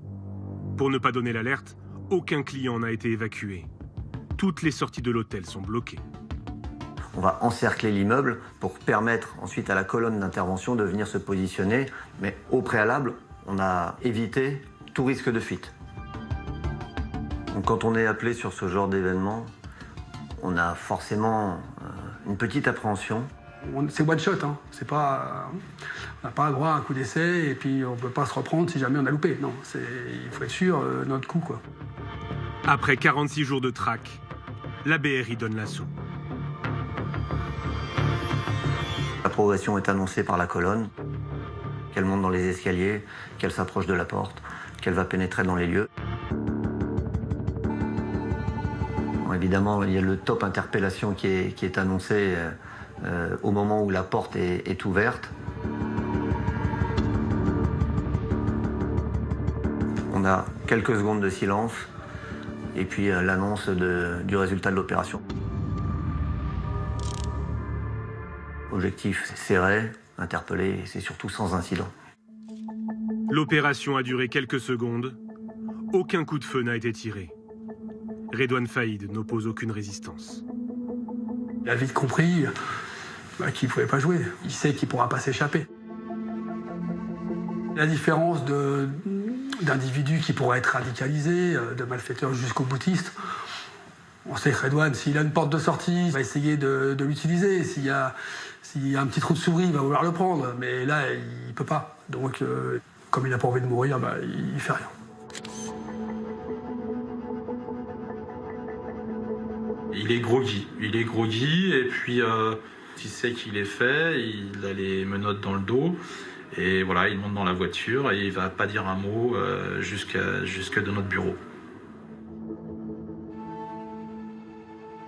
Speaker 1: Pour ne pas donner l'alerte, aucun client n'a été évacué. Toutes les sorties de l'hôtel sont bloquées.
Speaker 8: On va encercler l'immeuble pour permettre ensuite à la colonne d'intervention de venir se positionner. Mais au préalable, on a évité tout risque de fuite. Donc, quand on est appelé sur ce genre d'événement, on a forcément une petite appréhension.
Speaker 23: C'est one shot, hein. C'est pas, on n'a pas droit à un coup d'essai et puis on ne peut pas se reprendre si jamais on a loupé. Non, il faut être sûr notre coup, quoi.
Speaker 1: Après 46 jours de traque, la BRI donne l'assaut.
Speaker 8: La progression est annoncée par la colonne, qu'elle monte dans les escaliers, qu'elle s'approche de la porte, qu'elle va pénétrer dans les lieux. Bon, évidemment, il y a le top interpellation qui est annoncé au moment où la porte est ouverte. On a quelques secondes de silence et puis l'annonce du résultat de l'opération. Objectif serré, interpellé, et c'est surtout sans incident.
Speaker 1: L'opération a duré quelques secondes. Aucun coup de feu n'a été tiré. Redouane Faïd n'oppose aucune résistance.
Speaker 23: Il a vite compris qu'il ne pouvait pas jouer. Il sait qu'il ne pourra pas s'échapper. La différence d'individus qui pourraient être radicalisés, de malfaiteurs jusqu'aux boutistes, on sait que Redouane, s'il a une porte de sortie, il va essayer de l'utiliser. S'il y a un petit trou de souris, il va vouloir le prendre. Mais là, il ne peut pas. Donc, comme il n'a pas envie de mourir, il ne fait rien.
Speaker 11: Il est groggy et puis il sait qu'il est fait, il a les menottes dans le dos et voilà, il monte dans la voiture et il va pas dire un mot jusqu'à de notre bureau.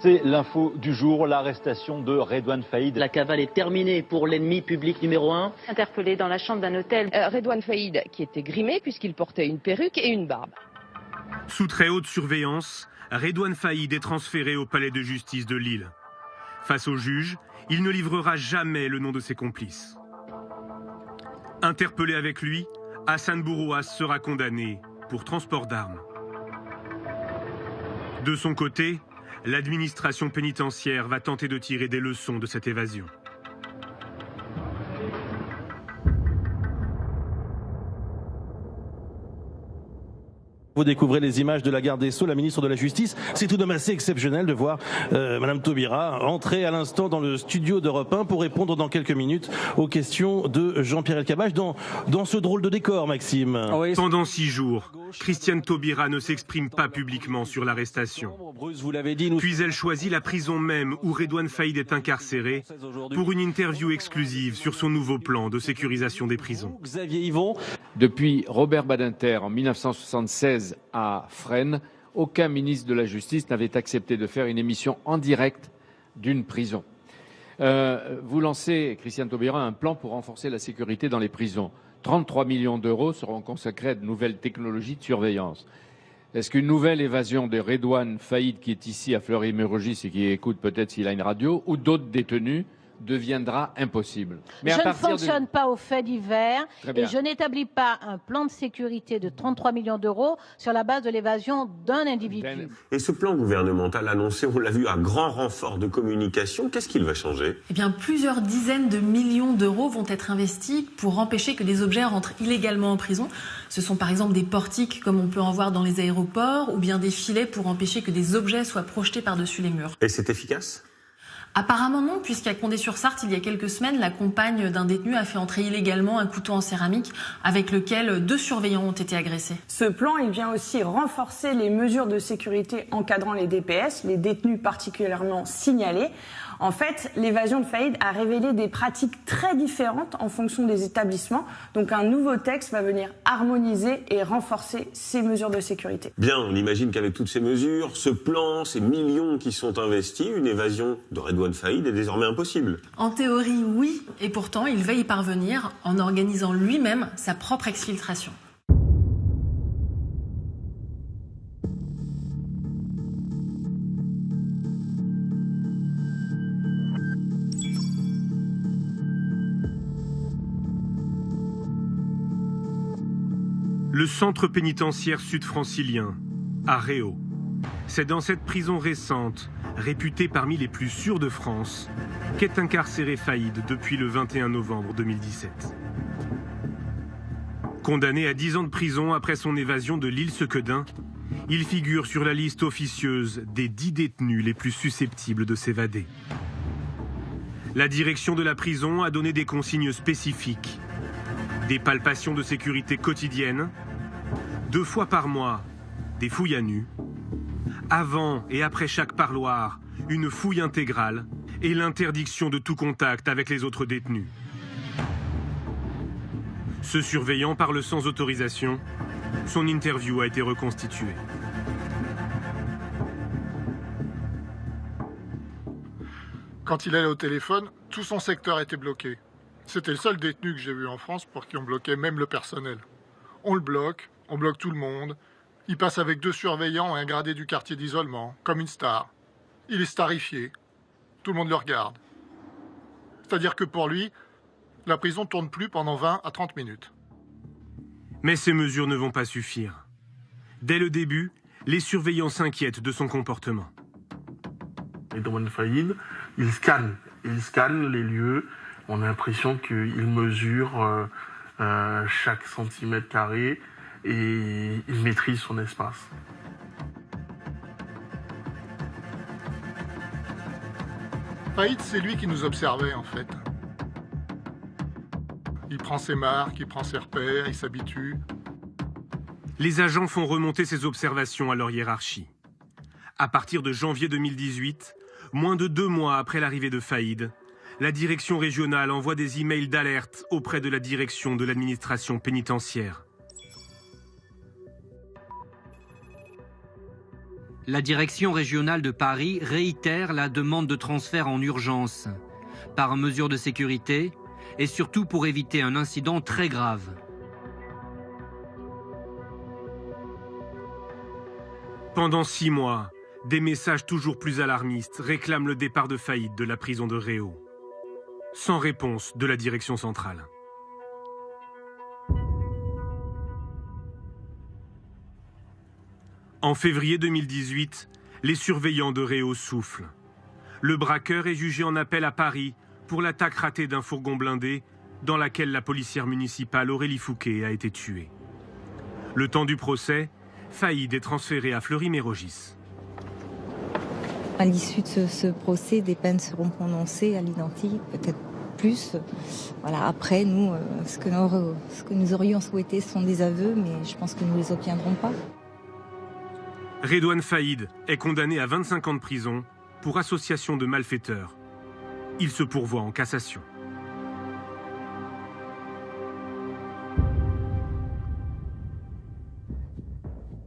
Speaker 24: C'est l'info du jour, l'arrestation de Redouane Faïd.
Speaker 12: La cavale est terminée pour l'ennemi public numéro 1.
Speaker 2: Interpellé dans la chambre d'un hôtel, Redouane Faïd qui était grimé puisqu'il portait une perruque et une barbe.
Speaker 1: Sous très haute surveillance, Redouane Faïd est transféré au palais de justice de Lille. Face au juge, il ne livrera jamais le nom de ses complices. Interpellé avec lui, Hassan Bourouas sera condamné pour transport d'armes. De son côté, l'administration pénitentiaire va tenter de tirer des leçons de cette évasion.
Speaker 14: Vous découvrez les images de la garde des Sceaux, la ministre de la Justice. C'est tout de même assez exceptionnel de voir Madame Taubira entrer à l'instant dans le studio d'Europe 1 pour répondre dans quelques minutes aux questions de Jean-Pierre Elkabbach dans ce drôle de décor, Maxime.
Speaker 1: Pendant 6 jours, Christiane Taubira ne s'exprime pas publiquement sur l'arrestation. Puis elle choisit la prison même où Redouane Faïd est incarcéré pour une interview exclusive sur son nouveau plan de sécurisation des prisons.
Speaker 14: Xavier Yvon.
Speaker 24: Depuis Robert Badinter en 1976 à Fresnes, aucun ministre de la Justice n'avait accepté de faire une émission en direct d'une prison. Vous lancez, Christiane Taubira, un plan pour renforcer la sécurité dans les prisons. 33 millions d'euros seront consacrés à de nouvelles technologies de surveillance. Est-ce qu'une nouvelle évasion de Redouane Faïd, qui est ici à Fleury-Mérogis et qui écoute peut-être s'il a une radio, ou d'autres détenus, deviendra impossible?
Speaker 16: Je ne fonctionne pas aux faits divers et je n'établis pas un plan de sécurité de 33 millions d'euros sur la base de l'évasion d'un individu.
Speaker 6: Et ce plan gouvernemental annoncé, on l'a vu, à grand renfort de communication, qu'est-ce qu'il va changer?
Speaker 9: Eh bien, plusieurs dizaines de millions d'euros vont être investis pour empêcher que des objets rentrent illégalement en prison. Ce sont par exemple des portiques, comme on peut en voir dans les aéroports, ou bien des filets pour empêcher que des objets soient projetés par-dessus les murs.
Speaker 6: Et c'est efficace?
Speaker 9: Apparemment non, puisqu'à Condé-sur-Sarthe, il y a quelques semaines, la compagne d'un détenu a fait entrer illégalement un couteau en céramique avec lequel 2 surveillants ont été agressés.
Speaker 5: Ce plan, il vient aussi renforcer les mesures de sécurité encadrant les DPS, les détenus particulièrement signalés. En fait, l'évasion de Faïd a révélé des pratiques très différentes en fonction des établissements. Donc un nouveau texte va venir harmoniser et renforcer ces mesures de sécurité.
Speaker 6: Bien, on imagine qu'avec toutes ces mesures, ce plan, ces millions qui sont investis, une évasion de Redouane Faïd est désormais impossible.
Speaker 9: En théorie, oui, et pourtant, il va y parvenir en organisant lui-même sa propre exfiltration.
Speaker 1: Le centre pénitentiaire sud-francilien, à Réau. C'est dans cette prison récente, réputée parmi les plus sûres de France, qu'est incarcéré Faïd depuis le 21 novembre 2017. Condamné à 10 ans de prison après son évasion de l'île Sequedin, Il figure sur la liste officieuse des 10 détenus les plus susceptibles de s'évader. La direction de la prison a donné des consignes spécifiques. Des palpations de sécurité quotidiennes, 2 fois par mois, des fouilles à nu, avant et après chaque parloir, une fouille intégrale et l'interdiction de tout contact avec les autres détenus. Ce surveillant parle sans autorisation. Son interview a été reconstituée.
Speaker 4: Quand il allait au téléphone, tout son secteur était bloqué. C'était le seul détenu que j'ai vu en France pour qui on bloquait même le personnel. On le bloque, on bloque tout le monde. Il passe avec 2 surveillants et un gradé du quartier d'isolement, comme une star. Il est starifié. Tout le monde le regarde. C'est-à-dire que pour lui, la prison ne tourne plus pendant 20 à 30 minutes.
Speaker 1: Mais ces mesures ne vont pas suffire. Dès le début, les surveillants s'inquiètent de son comportement.
Speaker 7: Redouane Faïd, il scanne les lieux. On a l'impression qu'il mesure chaque centimètre carré et il maîtrise son espace.
Speaker 4: Faïd, c'est lui qui nous observait en fait. Il prend ses marques, il prend ses repères, il s'habitue.
Speaker 1: Les agents font remonter ces observations à leur hiérarchie. À partir de janvier 2018, moins de 2 mois après l'arrivée de Faïd, la direction régionale envoie des emails d'alerte auprès de la direction de l'administration pénitentiaire.
Speaker 15: La direction régionale de Paris réitère la demande de transfert en urgence, par mesure de sécurité et surtout pour éviter un incident très grave.
Speaker 1: Pendant 6 mois, des messages toujours plus alarmistes réclament le départ de Faïd de la prison de Réau, sans réponse de la direction centrale. En février 2018, les surveillants de Réau soufflent. Le braqueur est jugé en appel à Paris pour l'attaque ratée d'un fourgon blindé dans laquelle la policière municipale Aurélie Fouquet a été tuée. Le temps du procès, Faïd est transféré à Fleury-Mérogis.
Speaker 17: À l'issue de ce procès, des peines seront prononcées à l'identique, peut-être plus. Voilà. Après, nous, ce que nous aurions souhaité sont des aveux, mais je pense que nous ne les obtiendrons pas.
Speaker 1: Redouane Faïd est condamné à 25 ans de prison pour association de malfaiteurs. Il se pourvoit en cassation.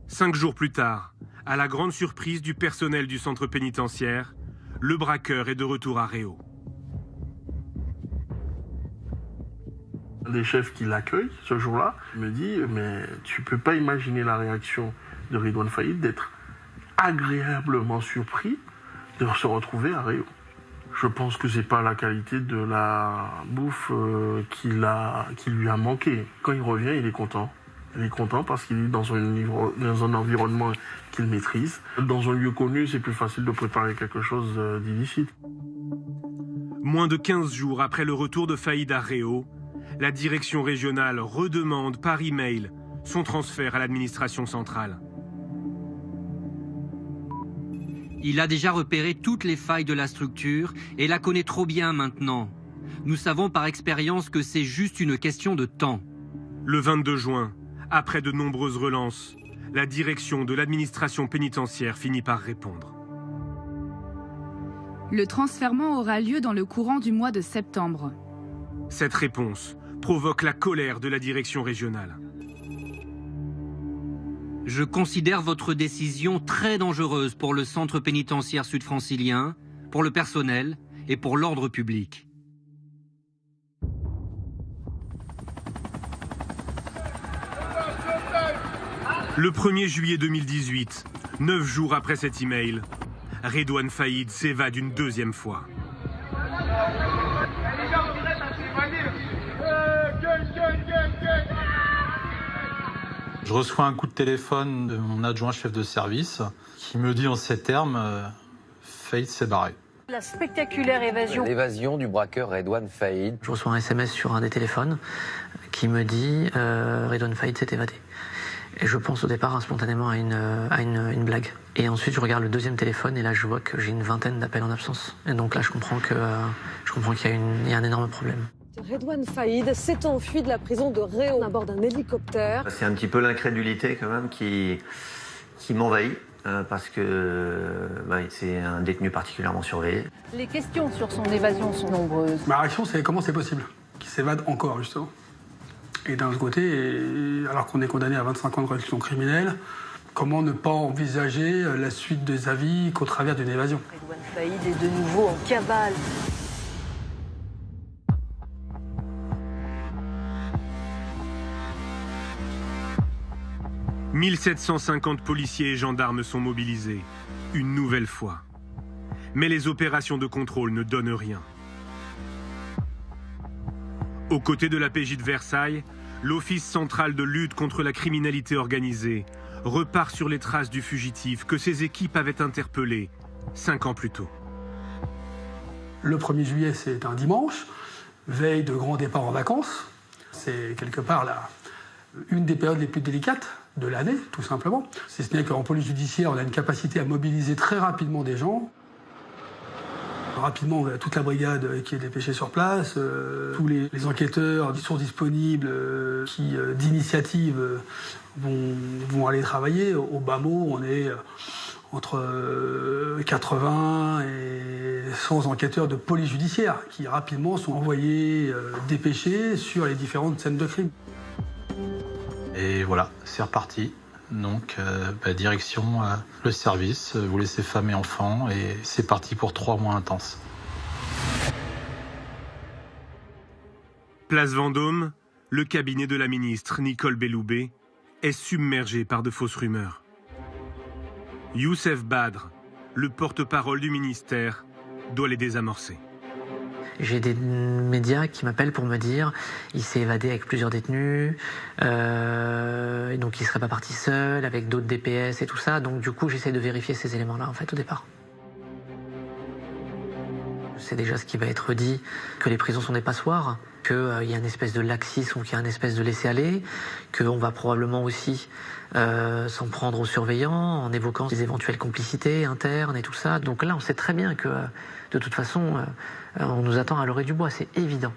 Speaker 1: Cinq jours plus tard, à la grande surprise du personnel du centre pénitentiaire, le braqueur est de retour à Réau.
Speaker 7: Un des chefs qui l'accueille ce jour-là me dit « Mais tu peux pas imaginer la réaction de Redouane Faïd d'être agréablement surpris de se retrouver à Réau. Je pense que c'est pas la qualité de la bouffe qui lui a manqué. Quand il revient, il est content. Il est content parce qu'il est dans un environnement qu'il maîtrise. Dans un lieu connu, c'est plus facile de préparer quelque chose d'illicite.
Speaker 1: Moins de 15 jours après le retour de Faïd à Réau, la direction régionale redemande par email son transfert à l'administration centrale.
Speaker 15: Il a déjà repéré toutes les failles de la structure et la connaît trop bien maintenant. Nous savons par expérience que c'est juste une question de temps.
Speaker 1: Le 22 juin, après de nombreuses relances, la direction de l'administration pénitentiaire finit par répondre.
Speaker 18: Le transfèrement aura lieu dans le courant du mois de septembre.
Speaker 1: Cette réponse provoque la colère de la direction régionale.
Speaker 15: Je considère votre décision très dangereuse pour le centre pénitentiaire sud-francilien, pour le personnel et pour l'ordre public.
Speaker 1: Le 1er juillet 2018, 9 jours après cet email, Redouane Faïd s'évade une deuxième fois.
Speaker 11: Je reçois un coup de téléphone de mon adjoint chef de service qui me dit en ces termes Faïd s'est barré.
Speaker 19: La spectaculaire évasion.
Speaker 20: L'évasion du braqueur Redouane Faïd.
Speaker 19: Je reçois un SMS sur un des téléphones qui me dit Redouane Faïd s'est évadé.
Speaker 3: Et je pense au départ spontanément à une blague. Et ensuite, je regarde le deuxième téléphone et là, je vois que j'ai une vingtaine d'appels en absence. Et donc là, je comprends qu'il y a un énorme problème.
Speaker 19: Redouane Faïd s'est enfui de la prison de Réau à bord d'un hélicoptère.
Speaker 8: C'est un petit peu l'incrédulité quand même qui m'envahit. Parce que c'est un détenu particulièrement surveillé.
Speaker 19: Les questions sur son évasion sont nombreuses.
Speaker 23: Ma réaction, c'est comment c'est possible qu'il s'évade encore, justement. Et d'un autre côté, alors qu'on est condamné à 25 ans de réclusion criminelle, comment ne pas envisager la suite de sa vie qu'au travers d'une évasion?
Speaker 19: Redouane Faïd est de nouveau en cavale.
Speaker 1: « 1750 policiers et gendarmes sont mobilisés, une nouvelle fois. Mais les opérations de contrôle ne donnent rien. Aux côtés de la PJ de Versailles, l'Office central de lutte contre la criminalité organisée repart sur les traces du fugitif que ses équipes avaient interpellé 5 ans plus tôt.
Speaker 23: Le 1er juillet, c'est un dimanche, veille de grand départ en vacances. C'est quelque part une des périodes les plus délicates de l'année, tout simplement. Si ce n'est qu'en police judiciaire, on a une capacité à mobiliser très rapidement des gens. Rapidement, on a toute la brigade qui est dépêchée sur place, tous les enquêteurs qui sont disponibles, qui d'initiative vont aller travailler. Au bas mot, on est entre 80 et 100 enquêteurs de police judiciaire qui rapidement sont envoyés, dépêchés sur les différentes scènes de crime.
Speaker 11: Et voilà, c'est reparti. Donc, direction le service, vous laissez femmes et enfants, et c'est parti pour 3 mois intenses.
Speaker 1: Place Vendôme, le cabinet de la ministre Nicole Belloubet est submergé par de fausses rumeurs. Youssef Badr, le porte-parole du ministère, doit les désamorcer.
Speaker 3: J'ai des médias qui m'appellent pour me dire il s'est évadé avec plusieurs détenus, et donc il serait pas parti seul, avec d'autres DPS et tout ça. Donc du coup, j'essaie de vérifier ces éléments-là, en fait, au départ. C'est déjà ce qui va être dit, que les prisons sont des passoires, qu'il y a une espèce de laxisme ou qu'il y a une espèce de laisser-aller, qu'on va probablement aussi s'en prendre aux surveillants en évoquant des éventuelles complicités internes et tout ça. Donc là, on sait très bien que, de toute façon, on nous attend à l'orée du bois, c'est évident.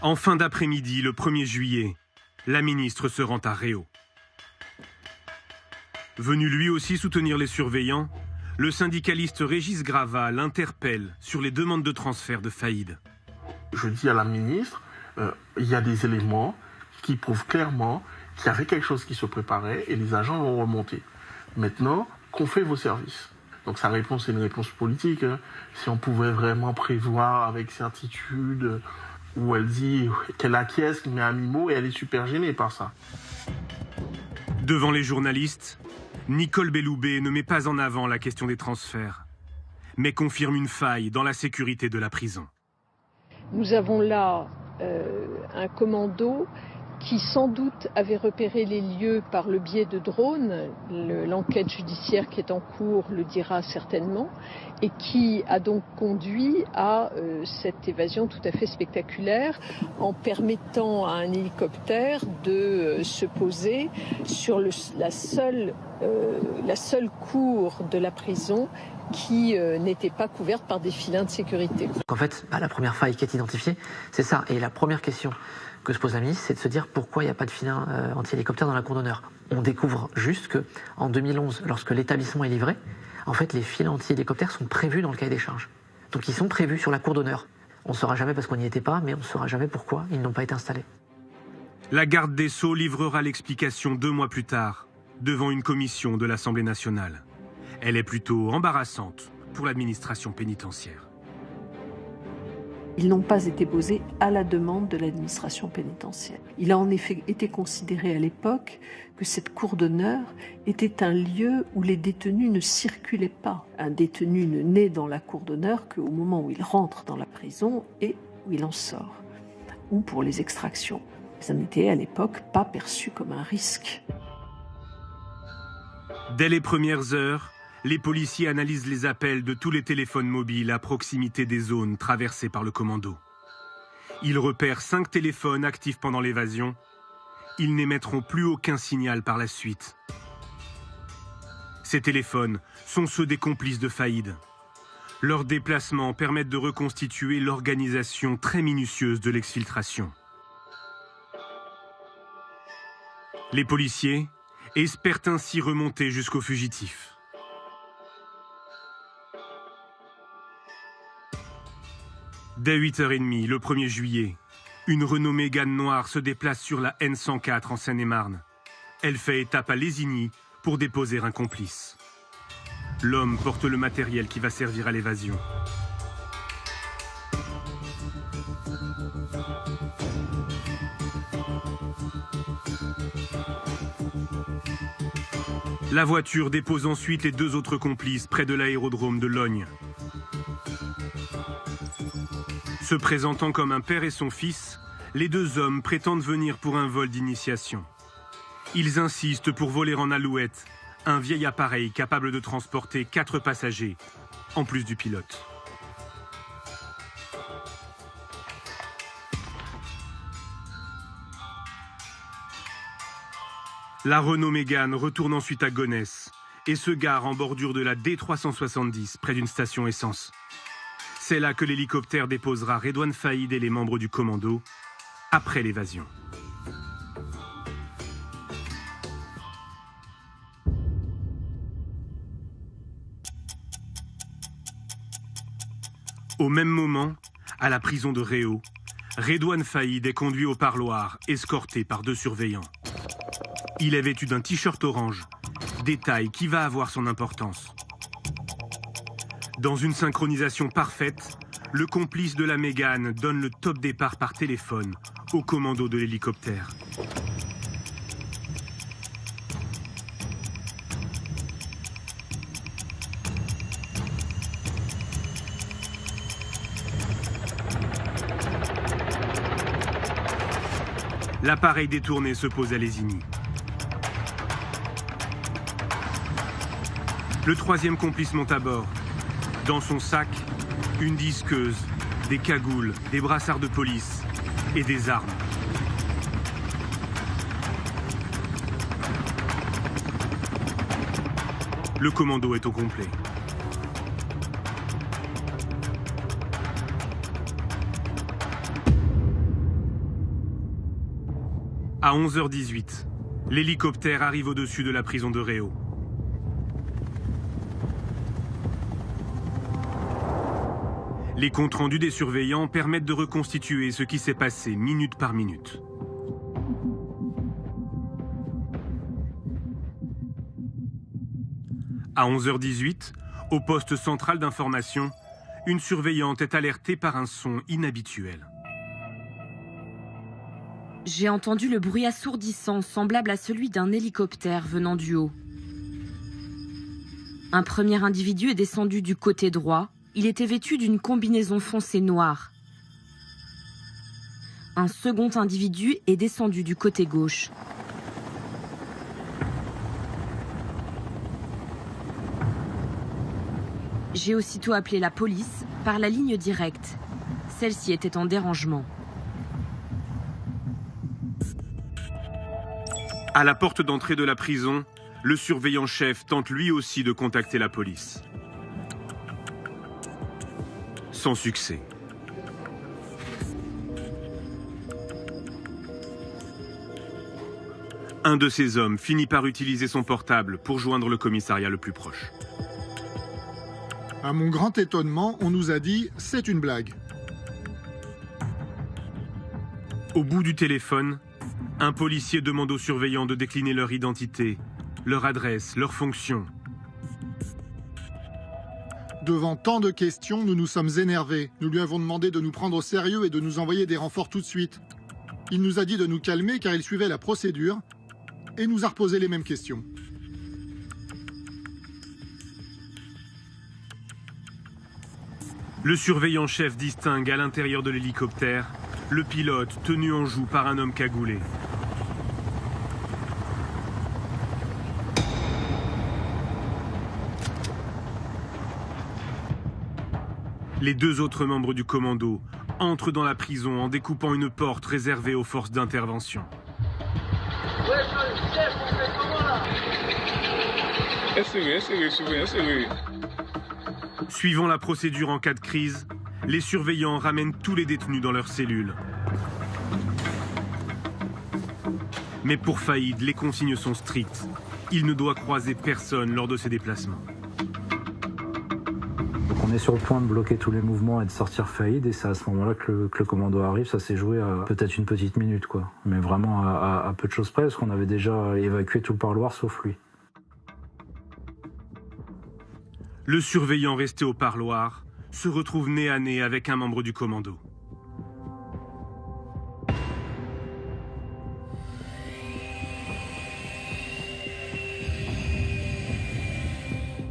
Speaker 1: En fin d'après-midi, le 1er juillet, la ministre se rend à Réau. Venu lui aussi soutenir les surveillants, le syndicaliste Régis Grava l'interpelle sur les demandes de transfert de Faïd.
Speaker 7: Je dis à la ministre, il y a des éléments qui prouvent clairement qu'il y avait quelque chose qui se préparait et les agents vont remonter. Maintenant, qu'ont fait vos services? Donc sa réponse est une réponse politique. Si on pouvait vraiment prévoir avec certitude, où elle dit qu'elle acquiesce, mais à mi-mot, et elle est super gênée par ça.
Speaker 1: Devant les journalistes, Nicole Belloubet ne met pas en avant la question des transferts, mais confirme une faille dans la sécurité de la prison.
Speaker 13: Nous avons là un commando qui sans doute avait repéré les lieux par le biais de drones. L'enquête judiciaire qui est en cours le dira certainement, et qui a donc conduit à cette évasion tout à fait spectaculaire en permettant à un hélicoptère de se poser sur la seule cour de la prison qui n'était pas couverte par des filins de sécurité.
Speaker 3: En fait, la première faille qui est identifiée, c'est ça. Et la première question que se pose la ministre, c'est de se dire pourquoi il n'y a pas de filin anti-hélicoptère dans la cour d'honneur. On découvre juste qu'en 2011, lorsque l'établissement est livré, en fait, les filins anti-hélicoptères sont prévus dans le cahier des charges. Donc ils sont prévus sur la cour d'honneur. On ne saura jamais parce qu'on n'y était pas, mais on ne saura jamais pourquoi ils n'ont pas été installés.
Speaker 1: La garde des Sceaux livrera l'explication 2 mois plus tard, devant une commission de l'Assemblée nationale. Elle est plutôt embarrassante pour l'administration pénitentiaire.
Speaker 21: Ils n'ont pas été posés à la demande de l'administration pénitentiaire. Il a en effet été considéré à l'époque que cette cour d'honneur était un lieu où les détenus ne circulaient pas. Un détenu ne naît dans la cour d'honneur qu'au moment où il rentre dans la prison et où il en sort, ou pour les extractions. Ça n'était à l'époque pas perçu comme un risque.
Speaker 1: Dès les premières heures, les policiers analysent les appels de tous les téléphones mobiles à proximité des zones traversées par le commando. Ils repèrent 5 téléphones actifs pendant l'évasion. Ils n'émettront plus aucun signal par la suite. Ces téléphones sont ceux des complices de Faïd. Leurs déplacements permettent de reconstituer l'organisation très minutieuse de l'exfiltration. Les policiers espèrent ainsi remonter jusqu'aux fugitifs. Dès 8h30, le 1er juillet, une Renault Mégane noire se déplace sur la N104 en Seine-et-Marne. Elle fait étape à Lésigny pour déposer un complice. L'homme porte le matériel qui va servir à l'évasion. La voiture dépose ensuite les 2 autres complices près de l'aérodrome de Lognes. Se présentant comme un père et son fils, les 2 hommes prétendent venir pour un vol d'initiation. Ils insistent pour voler en Alouette, un vieil appareil capable de transporter 4 passagers, en plus du pilote. La Renault Mégane retourne ensuite à Gonesse et se gare en bordure de la D370, près d'une station essence. C'est là que l'hélicoptère déposera Redouane Faïd et les membres du commando, après l'évasion. Au même moment, à la prison de Réau, Redouane Faïd est conduit au parloir, escorté par 2 surveillants. Il est vêtu d'un t-shirt orange, détail qui va avoir son importance. Dans une synchronisation parfaite, le complice de la Mégane donne le top départ par téléphone au commando de l'hélicoptère. L'appareil détourné se pose à Lésigny. Le 3e complice monte à bord. Dans son sac, une disqueuse, des cagoules, des brassards de police et des armes. Le commando est au complet. À 11h18, l'hélicoptère arrive au-dessus de la prison de Réau. Les comptes rendus des surveillants permettent de reconstituer ce qui s'est passé minute par minute. À 11h18, au poste central d'information, une surveillante est alertée par un son inhabituel.
Speaker 2: J'ai entendu le bruit assourdissant, semblable à celui d'un hélicoptère venant du haut. Un premier individu est descendu du côté droit. Il était vêtu d'une combinaison foncée noire. Un second individu est descendu du côté gauche. J'ai aussitôt appelé la police par la ligne directe. Celle-ci était en dérangement.
Speaker 1: À la porte d'entrée de la prison, le surveillant-chef tente lui aussi de contacter la police. Sans succès. Un de ces hommes finit par utiliser son portable pour joindre le commissariat le plus proche.
Speaker 4: À mon grand étonnement, on nous a dit « c'est une blague ».
Speaker 1: Au bout du téléphone, un policier demande aux surveillants de décliner leur identité, leur adresse, leur fonction.
Speaker 4: Devant tant de questions, nous nous sommes énervés. Nous lui avons demandé de nous prendre au sérieux et de nous envoyer des renforts tout de suite. Il nous a dit de nous calmer car il suivait la procédure et nous a reposé les mêmes questions.
Speaker 1: Le surveillant-chef distingue à l'intérieur de l'hélicoptère le pilote tenu en joue par un homme cagoulé. Les 2 autres membres du commando entrent dans la prison en découpant une porte réservée aux forces d'intervention. Suivant la procédure en cas de crise, les surveillants ramènent tous les détenus dans leurs cellules. Mais pour Faïd, les consignes sont strictes. Il ne doit croiser personne lors de ses déplacements.
Speaker 10: Donc on est sur le point de bloquer tous les mouvements et de sortir Faïd, et c'est à ce moment-là que le commando arrive. Ça s'est joué à peut-être une petite minute, quoi. Mais vraiment à peu de choses près, parce qu'on avait déjà évacué tout le parloir sauf lui.
Speaker 1: Le surveillant resté au parloir se retrouve nez à nez avec un membre du commando.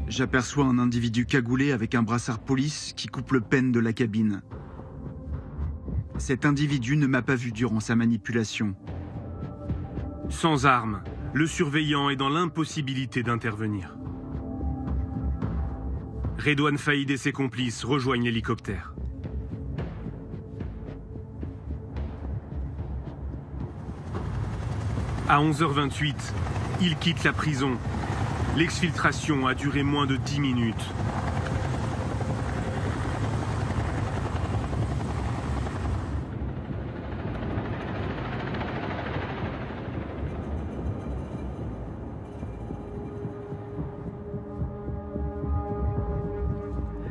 Speaker 12: J'aperçois un individu cagoulé avec un brassard police qui coupe le pêne de la cabine. Cet individu ne m'a pas vu durant sa manipulation.
Speaker 1: Sans arme, le surveillant est dans l'impossibilité d'intervenir. Redouane Faïd et ses complices rejoignent l'hélicoptère. À 11h28, ils quittent la prison. L'exfiltration a duré moins de 10 minutes.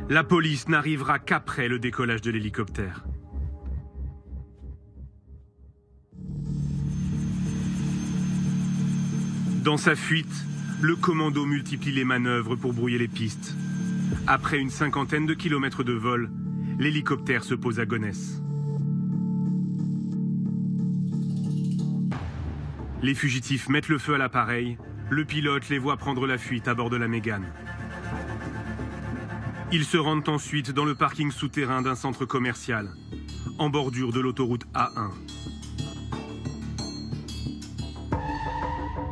Speaker 1: La police n'arrivera qu'après le décollage de l'hélicoptère. Dans sa fuite, le commando multiplie les manœuvres pour brouiller les pistes. Après une 50aine de kilomètres de vol, l'hélicoptère se pose à Gonesse. Les fugitifs mettent le feu à l'appareil. Le pilote les voit prendre la fuite à bord de la Mégane. Ils se rendent ensuite dans le parking souterrain d'un centre commercial, en bordure de l'autoroute A1.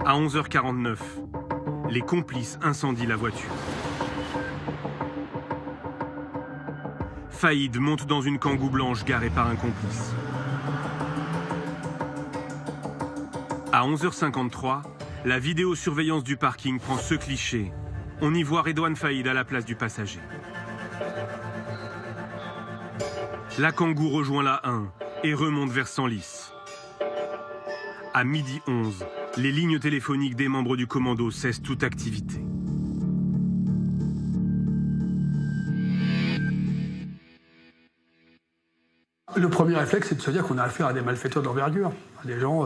Speaker 1: À 11h49, les complices incendient la voiture. Faïd monte dans une Kangoo blanche garée par un complice. À 11h53, la vidéosurveillance du parking prend ce cliché. On y voit Redouane Faïd à la place du passager. La Kangoo rejoint la 1 et remonte vers Senlis. À 12h11, les lignes téléphoniques des membres du commando cessent toute activité.
Speaker 23: Le premier réflexe, c'est de se dire qu'on a affaire à des malfaiteurs d'envergure, à des gens,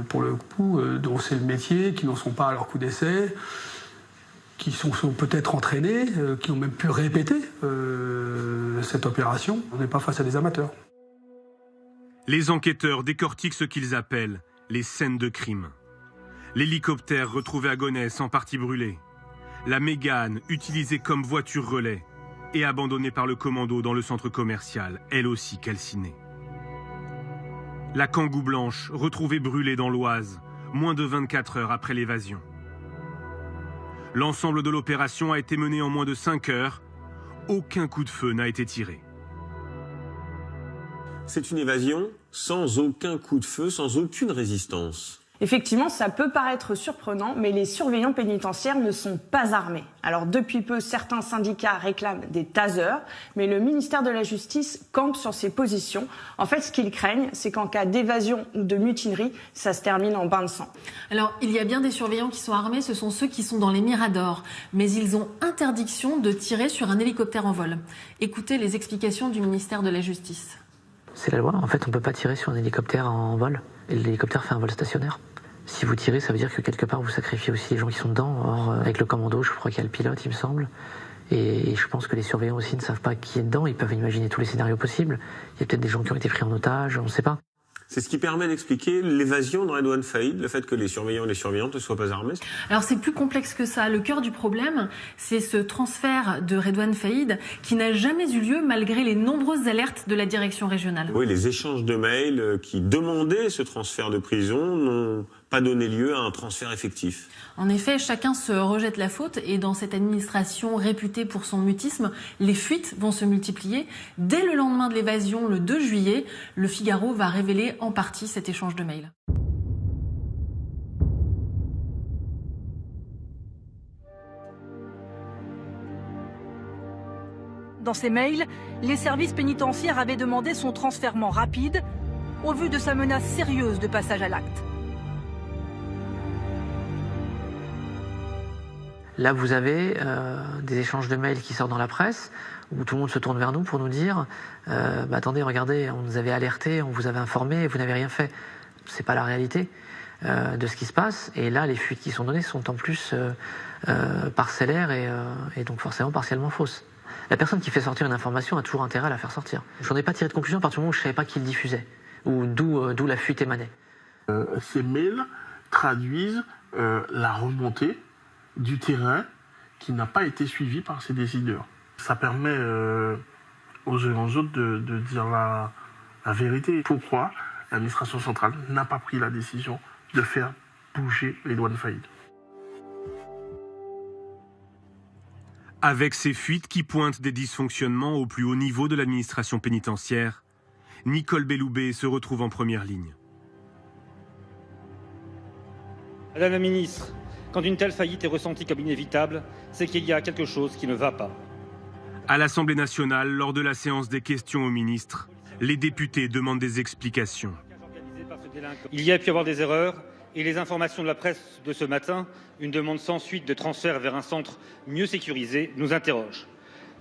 Speaker 23: pour le coup, dont c'est le métier, qui n'en sont pas à leur coup d'essai, qui sont peut-être entraînés, qui ont même pu répéter cette opération. On n'est pas face à des amateurs.
Speaker 1: Les enquêteurs décortiquent ce qu'ils appellent les scènes de crime. L'hélicoptère retrouvé à Gonesse en partie brûlé. La Mégane utilisée comme voiture relais et abandonnée par le commando dans le centre commercial, elle aussi calcinée. La Kangoo blanche retrouvée brûlée dans l'Oise, moins de 24 heures après l'évasion. L'ensemble de l'opération a été mené en moins de 5 heures. Aucun coup de feu n'a été tiré.
Speaker 6: C'est une évasion sans aucun coup de feu, sans aucune résistance.
Speaker 5: Effectivement, ça peut paraître surprenant, mais les surveillants pénitentiaires ne sont pas armés. Alors depuis peu, certains syndicats réclament des tasers, mais le ministère de la Justice campe sur ses positions. En fait, ce qu'ils craignent, c'est qu'en cas d'évasion ou de mutinerie, ça se termine en bain de sang.
Speaker 9: Alors, il y a bien des surveillants qui sont armés, ce sont ceux qui sont dans les miradors, mais ils ont interdiction de tirer sur un hélicoptère en vol. Écoutez les explications du ministère de la Justice.
Speaker 3: C'est la loi, en fait on ne peut pas tirer sur un hélicoptère en vol, et l'hélicoptère fait un vol stationnaire. Si vous tirez, ça veut dire que quelque part vous sacrifiez aussi les gens qui sont dedans. Or, avec le commando, je crois qu'il y a le pilote, il me semble, et je pense que les surveillants aussi ne savent pas qui est dedans, ils peuvent imaginer tous les scénarios possibles. Il y a peut-être des gens qui ont été pris en otage, on ne sait pas.
Speaker 6: C'est ce qui permet d'expliquer l'évasion de Redouane Faïd, le fait que les surveillants et les surveillantes ne soient pas armés.
Speaker 9: Alors c'est plus complexe que ça. Le cœur du problème, c'est ce transfert de Redouane Faïd qui n'a jamais eu lieu malgré les nombreuses alertes de la direction régionale.
Speaker 6: Oui, les échanges de mails qui demandaient ce transfert de prison n'ont pas donné lieu à un transfert effectif.
Speaker 9: En effet, chacun se rejette la faute et dans cette administration réputée pour son mutisme, les fuites vont se multiplier. Dès le lendemain de l'évasion, le 2 juillet, Le Figaro va révéler en partie cet échange de mails.
Speaker 14: Dans ces mails, les services pénitentiaires avaient demandé son transfèrement rapide au vu de sa menace sérieuse de passage à l'acte.
Speaker 3: Là, vous avez des échanges de mails qui sortent dans la presse, où tout le monde se tourne vers nous pour nous dire attendez, regardez, on nous avait alerté, on vous avait informé, et vous n'avez rien fait. C'est pas la réalité de ce qui se passe. Et là, les fuites qui sont données sont en plus parcellaires et donc forcément partiellement fausses. La personne qui fait sortir une information a toujours intérêt à la faire sortir. Je n'en ai pas tiré de conclusion à partir du moment où je ne savais pas qui le diffusait, ou d'où la fuite émanait.
Speaker 7: Ces mails traduisent la remontée du terrain qui n'a pas été suivie par ces décideurs. Ça permet aux uns et aux autres de dire la vérité. Pourquoi l'administration centrale n'a pas pris la décision de faire bouger Redouane Faïd.
Speaker 1: Avec ces fuites qui pointent des dysfonctionnements au plus haut niveau de l'administration pénitentiaire, Nicole Belloubet se retrouve en première ligne.
Speaker 16: Madame la ministre, quand une telle faillite est ressentie comme inévitable, c'est qu'il y a quelque chose qui ne va pas.
Speaker 1: À l'Assemblée nationale, lors de la séance des questions au ministre, les députés demandent des explications.
Speaker 16: Il y a pu avoir des erreurs et les informations de la presse de ce matin, une demande sans suite de transfert vers un centre mieux sécurisé, nous interroge.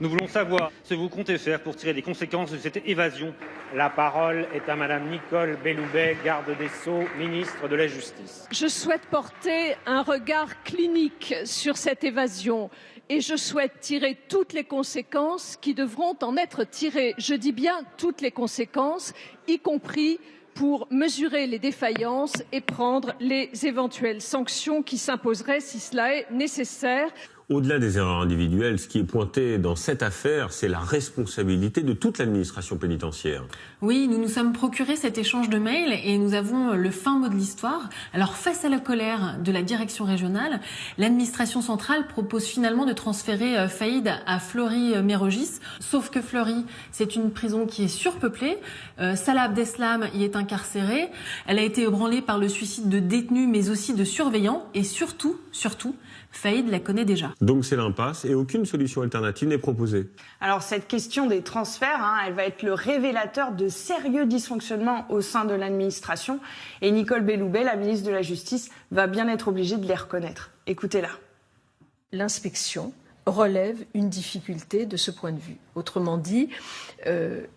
Speaker 16: Nous voulons savoir ce que vous comptez faire pour tirer les conséquences de cette évasion.
Speaker 22: La parole est à Madame Nicole Belloubet, garde des Sceaux, ministre de la Justice.
Speaker 13: Je souhaite porter un regard clinique sur cette évasion et je souhaite tirer toutes les conséquences qui devront en être tirées. Je dis bien toutes les conséquences, y compris pour mesurer les défaillances et prendre les éventuelles sanctions qui s'imposeraient si cela est nécessaire.
Speaker 6: Au-delà des erreurs individuelles, ce qui est pointé dans cette affaire, c'est la responsabilité de toute l'administration pénitentiaire.
Speaker 9: Oui, nous nous sommes procuré cet échange de mails et nous avons le fin mot de l'histoire. Alors, face à la colère de la direction régionale, l'administration centrale propose finalement de transférer Faïd à Fleury-Mérogis. Sauf que Fleury, c'est une prison qui est surpeuplée. Salah Abdeslam y est incarcérée. Elle a été ébranlée par le suicide de détenus, mais aussi de surveillants. Et surtout, Faïd la connaît déjà.
Speaker 6: Donc c'est l'impasse et aucune solution alternative n'est proposée.
Speaker 5: Alors cette question des transferts, elle va être le révélateur de sérieux dysfonctionnements au sein de l'administration. Et Nicole Belloubet, la ministre de la Justice, va bien être obligée de les reconnaître. Écoutez-la.
Speaker 13: L'inspection relève une difficulté de ce point de vue. Autrement dit,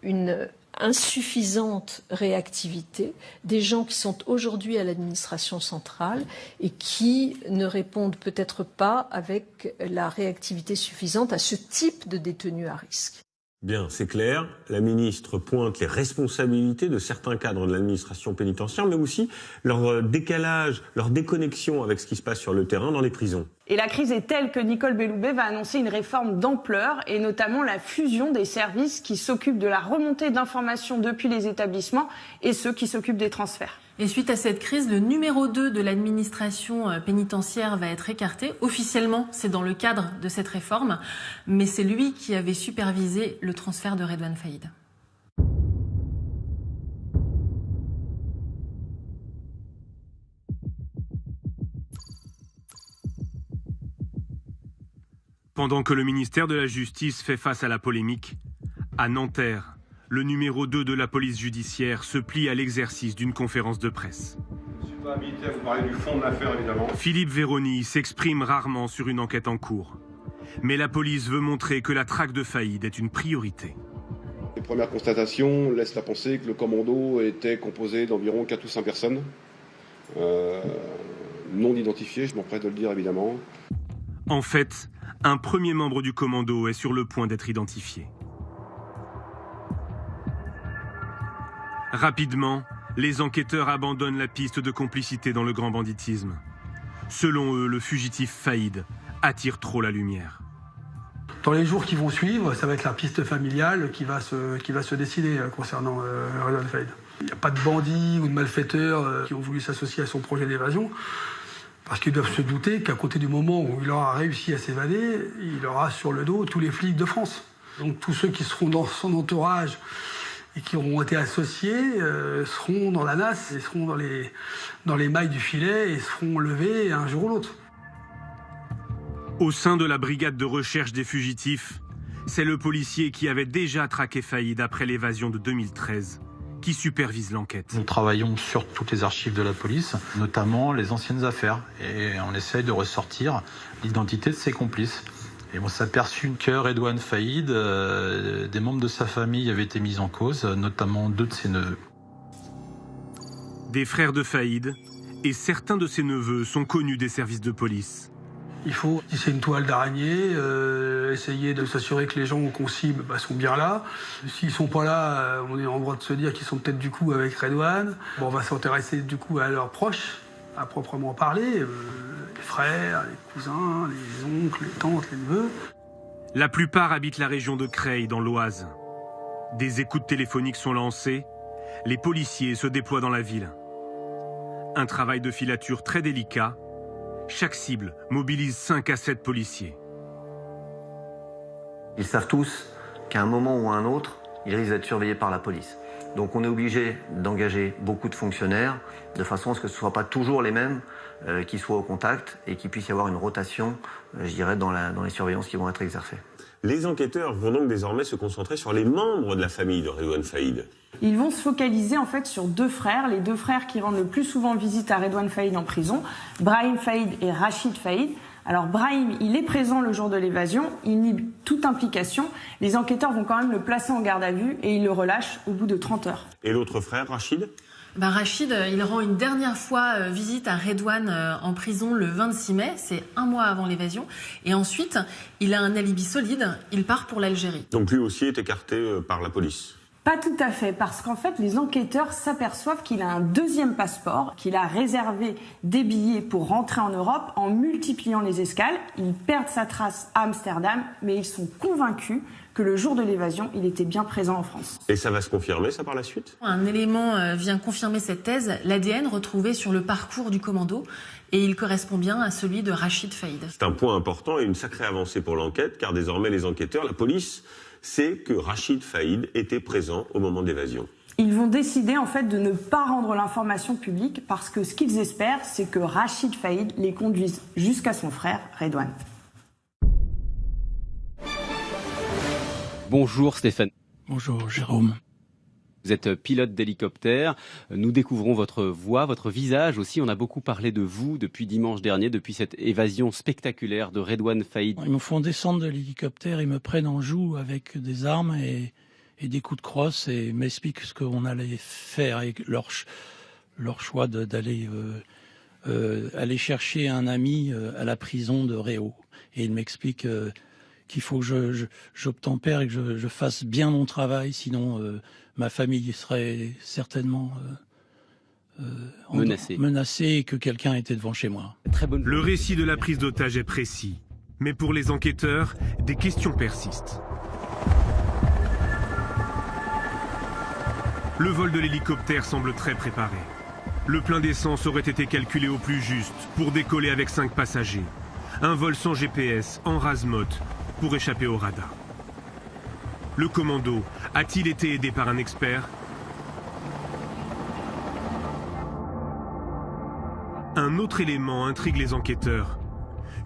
Speaker 13: une insuffisante réactivité des gens qui sont aujourd'hui à l'administration centrale et qui ne répondent peut-être pas avec la réactivité suffisante à ce type de détenus à risque.
Speaker 6: Bien, c'est clair. La ministre pointe les responsabilités de certains cadres de l'administration pénitentiaire, mais aussi leur décalage, leur déconnexion avec ce qui se passe sur le terrain dans les prisons.
Speaker 5: Et la crise est telle que Nicole Belloubet va annoncer une réforme d'ampleur et notamment la fusion des services qui s'occupent de la remontée d'informations depuis les établissements et ceux qui s'occupent des transferts.
Speaker 9: Et suite à cette crise, le numéro 2 de l'administration pénitentiaire va être écarté. Officiellement, c'est dans le cadre de cette réforme, mais c'est lui qui avait supervisé le transfert de Redouane Faïd.
Speaker 1: Pendant que le ministère de la Justice fait face à la polémique, à Nanterre, le numéro 2 de la police judiciaire se plie à l'exercice d'une conférence de presse.
Speaker 24: Je ne suis pas habilité à vous parler du fond de l'affaire, évidemment.
Speaker 1: Philippe Vérony s'exprime rarement sur une enquête en cours. Mais la police veut montrer que la traque de Faïd est une priorité.
Speaker 24: Les premières constatations laissent à penser que le commando était composé d'environ 4 ou 5 personnes, non identifiées, je m'empresse de le dire évidemment.
Speaker 1: En fait, un premier membre du commando est sur le point d'être identifié. Rapidement, les enquêteurs abandonnent la piste de complicité dans le grand banditisme. Selon eux, le fugitif Faïd attire trop la lumière.
Speaker 23: Dans les jours qui vont suivre, ça va être la piste familiale qui va se décider concernant Redouane Faïd. Il n'y a pas de bandits ou de malfaiteurs qui ont voulu s'associer à son projet d'évasion, parce qu'ils doivent se douter qu'à côté du moment où il aura réussi à s'évader, il aura sur le dos tous les flics de France. Donc tous ceux qui seront dans son entourage et qui auront été associés seront dans la nasse, et seront dans les mailles du filet et seront levés un jour ou l'autre.
Speaker 1: Au sein de la brigade de recherche des fugitifs, c'est le policier qui avait déjà traqué Faïd après l'évasion de 2013 qui supervise l'enquête.
Speaker 11: Nous travaillons sur toutes les archives de la police, notamment les anciennes affaires, et on essaye de ressortir l'identité de ses complices. Et on s'est aperçu que Redouane Faïd, des membres de sa famille avaient été mis en cause, notamment 2 de ses neveux.
Speaker 1: Des frères de Faïd et certains de ses neveux sont connus des services de police.
Speaker 23: Il faut tisser une toile d'araignée, essayer de s'assurer que les gens qu'on cible sont bien là. S'ils sont pas là, on est en droit de se dire qu'ils sont peut-être du coup avec Redouane. Bon, on va s'intéresser du coup à leurs proches, à proprement parler, les frères, les cousins, les oncles, les tantes, les neveux.
Speaker 1: La plupart habitent la région de Creil, dans l'Oise. Des écoutes téléphoniques sont lancées, les policiers se déploient dans la ville. Un travail de filature très délicat. Chaque cible mobilise 5 à 7 policiers.
Speaker 8: Ils savent tous qu'à un moment ou à un autre, ils risquent d'être surveillés par la police. Donc on est obligé d'engager beaucoup de fonctionnaires de façon à ce que ce ne soient pas toujours les mêmes qui soient au contact et qu'il puisse y avoir une rotation, je dirais, dans les surveillances qui vont être exercées.
Speaker 6: Les enquêteurs vont donc désormais se concentrer sur les membres de la famille de Redouane Faïd.
Speaker 5: Ils vont se focaliser en fait sur 2 frères, les 2 frères qui rendent le plus souvent visite à Redouane Faïd en prison, Brahim Faïd et Rachid Faïd. Alors Brahim, il est présent le jour de l'évasion, il nie toute implication. Les enquêteurs vont quand même le placer en garde à vue et ils le relâchent au bout de 30 heures.
Speaker 6: Et l'autre frère, Rachid ?
Speaker 9: Rachid, il rend une dernière fois visite à Redouane en prison le 26 mai, c'est 1 mois avant l'évasion. Et ensuite, il a un alibi solide, il part pour l'Algérie.
Speaker 6: Donc lui aussi est écarté par la police ?
Speaker 5: Pas tout à fait, parce qu'en fait, les enquêteurs s'aperçoivent qu'il a un 2e passeport, qu'il a réservé des billets pour rentrer en Europe en multipliant les escales. Ils perdent sa trace à Amsterdam, mais ils sont convaincus que le jour de l'évasion, il était bien présent en France.
Speaker 6: Et ça va se confirmer, ça, par la suite ?
Speaker 9: Un élément vient confirmer cette thèse, l'ADN retrouvé sur le parcours du commando, et il correspond bien à celui de Rachid Faïd.
Speaker 6: C'est un point important et une sacrée avancée pour l'enquête, car désormais les enquêteurs, la police, sait que Rachid Faïd était présent au moment de l'évasion.
Speaker 5: Ils vont décider en fait de ne pas rendre l'information publique parce que ce qu'ils espèrent, c'est que Rachid Faïd les conduise jusqu'à son frère Redouane.
Speaker 15: Bonjour Stéphane.
Speaker 23: Bonjour Jérôme.
Speaker 15: Vous êtes pilote d'hélicoptère. Nous découvrons votre voix, votre visage aussi. On a beaucoup parlé de vous depuis dimanche dernier, depuis cette évasion spectaculaire de Redouane Faïd.
Speaker 17: Ils me font descendre de l'hélicoptère, ils me prennent en joue avec des armes et des coups de crosse et m'expliquent ce qu'on allait faire et leur choix d'aller aller chercher un ami à la prison de Réau. Et ils m'expliquent qu'il faut que j'obtempère et que je fasse bien mon travail, sinon ma famille serait certainement menacée et que quelqu'un était devant chez moi.
Speaker 1: Le récit de la prise d'otage est précis, mais pour les enquêteurs, des questions persistent. Le vol de l'hélicoptère semble très préparé. Le plein d'essence aurait été calculé au plus juste pour décoller avec 5 passagers. Un vol sans GPS, en rase-motte, pour échapper au radar. Le commando a-t-il été aidé par un expert? Un autre élément intrigue les enquêteurs.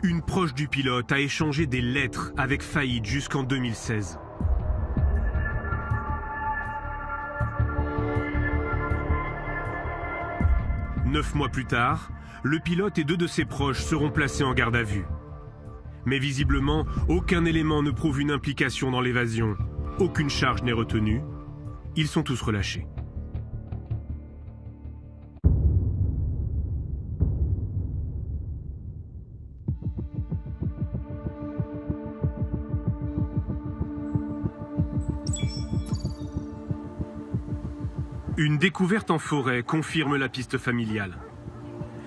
Speaker 1: Une proche du pilote a échangé des lettres avec Faïd jusqu'en 2016. Neuf mois plus tard, le pilote et 2 de ses proches seront placés en garde à vue. Mais visiblement, aucun élément ne prouve une implication dans l'évasion. Aucune charge n'est retenue. Ils sont tous relâchés. Une découverte en forêt confirme la piste familiale.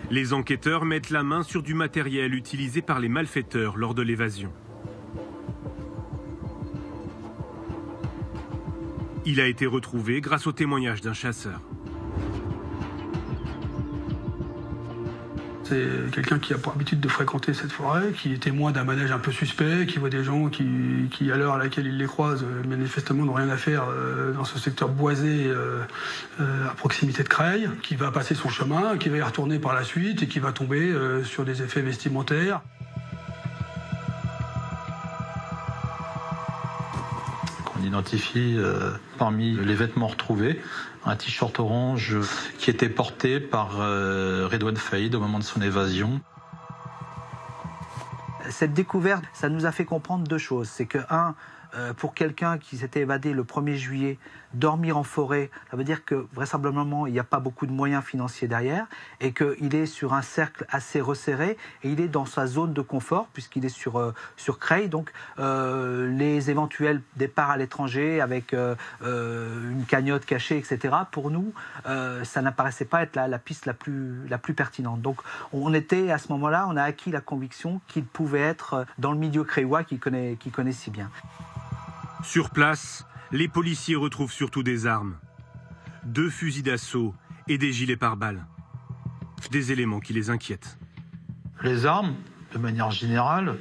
Speaker 1: Les enquêteurs mettent la main sur du matériel utilisé par les malfaiteurs lors de l'évasion. Il a été retrouvé grâce au témoignage d'un chasseur.
Speaker 23: C'était quelqu'un qui a pour habitude de fréquenter cette forêt, qui est témoin d'un manège un peu suspect, qui voit des gens qui à l'heure à laquelle il les croise, manifestement n'ont rien à faire dans ce secteur boisé à proximité de Creil, qui va passer son chemin, qui va y retourner par la suite et qui va tomber sur des effets vestimentaires.
Speaker 11: On identifie parmi les vêtements retrouvés un t-shirt orange qui était porté par Redouane Faïd au moment de son évasion.
Speaker 18: Cette découverte, ça nous a fait comprendre deux choses. C'est que, pour quelqu'un qui s'était évadé le 1er juillet, dormir en forêt, ça veut dire que vraisemblablement il n'y a pas beaucoup de moyens financiers derrière et qu'il est sur un cercle assez resserré et il est dans sa zone de confort puisqu'il est sur Creil. Donc les éventuels départs à l'étranger avec une cagnotte cachée, etc. Pour nous, ça n'apparaissait pas être la piste la plus pertinente. Donc on était à ce moment-là, on a acquis la conviction qu'il pouvait être dans le milieu creillois qu'il connaît si bien.
Speaker 1: Sur place, les policiers retrouvent surtout des armes. 2 fusils d'assaut et des gilets pare-balles. Des éléments qui les inquiètent.
Speaker 11: Les armes, de manière générale,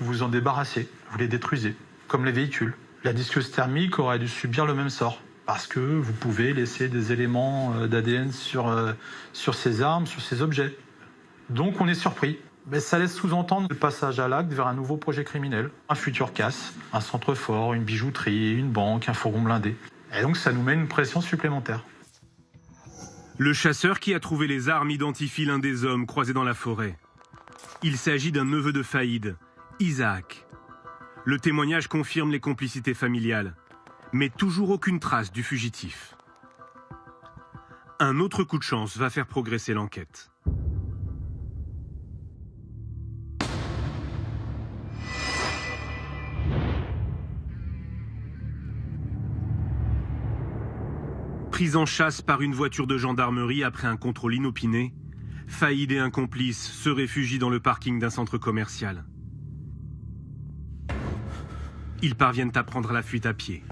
Speaker 11: vous en débarrassez, vous les détruisez, comme les véhicules. La disqueuse thermique aurait dû subir le même sort, parce que vous pouvez laisser des éléments d'ADN sur ces armes, sur ces objets. Donc on est surpris. Mais ça laisse sous-entendre le passage à l'acte vers un nouveau projet criminel, un futur casse, un centre fort, une bijouterie, une banque, un fourgon blindé. Et donc ça nous met une pression supplémentaire.
Speaker 1: Le chasseur qui a trouvé les armes identifie l'un des hommes croisés dans la forêt. Il s'agit d'un neveu de Faïd, Isaac. Le témoignage confirme les complicités familiales, mais toujours aucune trace du fugitif. Un autre coup de chance va faire progresser l'enquête. Pris en chasse par une voiture de gendarmerie après un contrôle inopiné, Faïd et un complice se réfugient dans le parking d'un centre commercial. Ils parviennent à prendre la fuite à pied.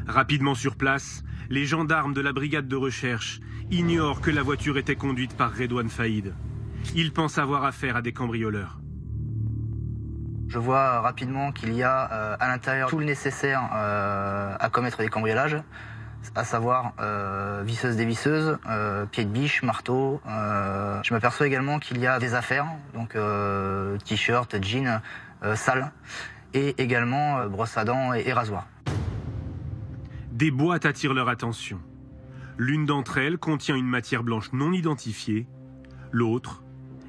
Speaker 1: Rapidement sur place, les gendarmes de la brigade de recherche ignorent que la voiture était conduite par Redouane Faïd. Ils pensent avoir affaire à des cambrioleurs.
Speaker 19: Je vois rapidement qu'il y a à l'intérieur tout le nécessaire à commettre des cambriolages, à savoir visseuse dévisseuse, pied de biche, marteau. Je m'aperçois également qu'il y a des affaires, donc t-shirt, jeans, sales, et également brosse à dents et rasoir.
Speaker 1: Des boîtes attirent leur attention. L'une d'entre elles contient une matière blanche non identifiée, l'autre,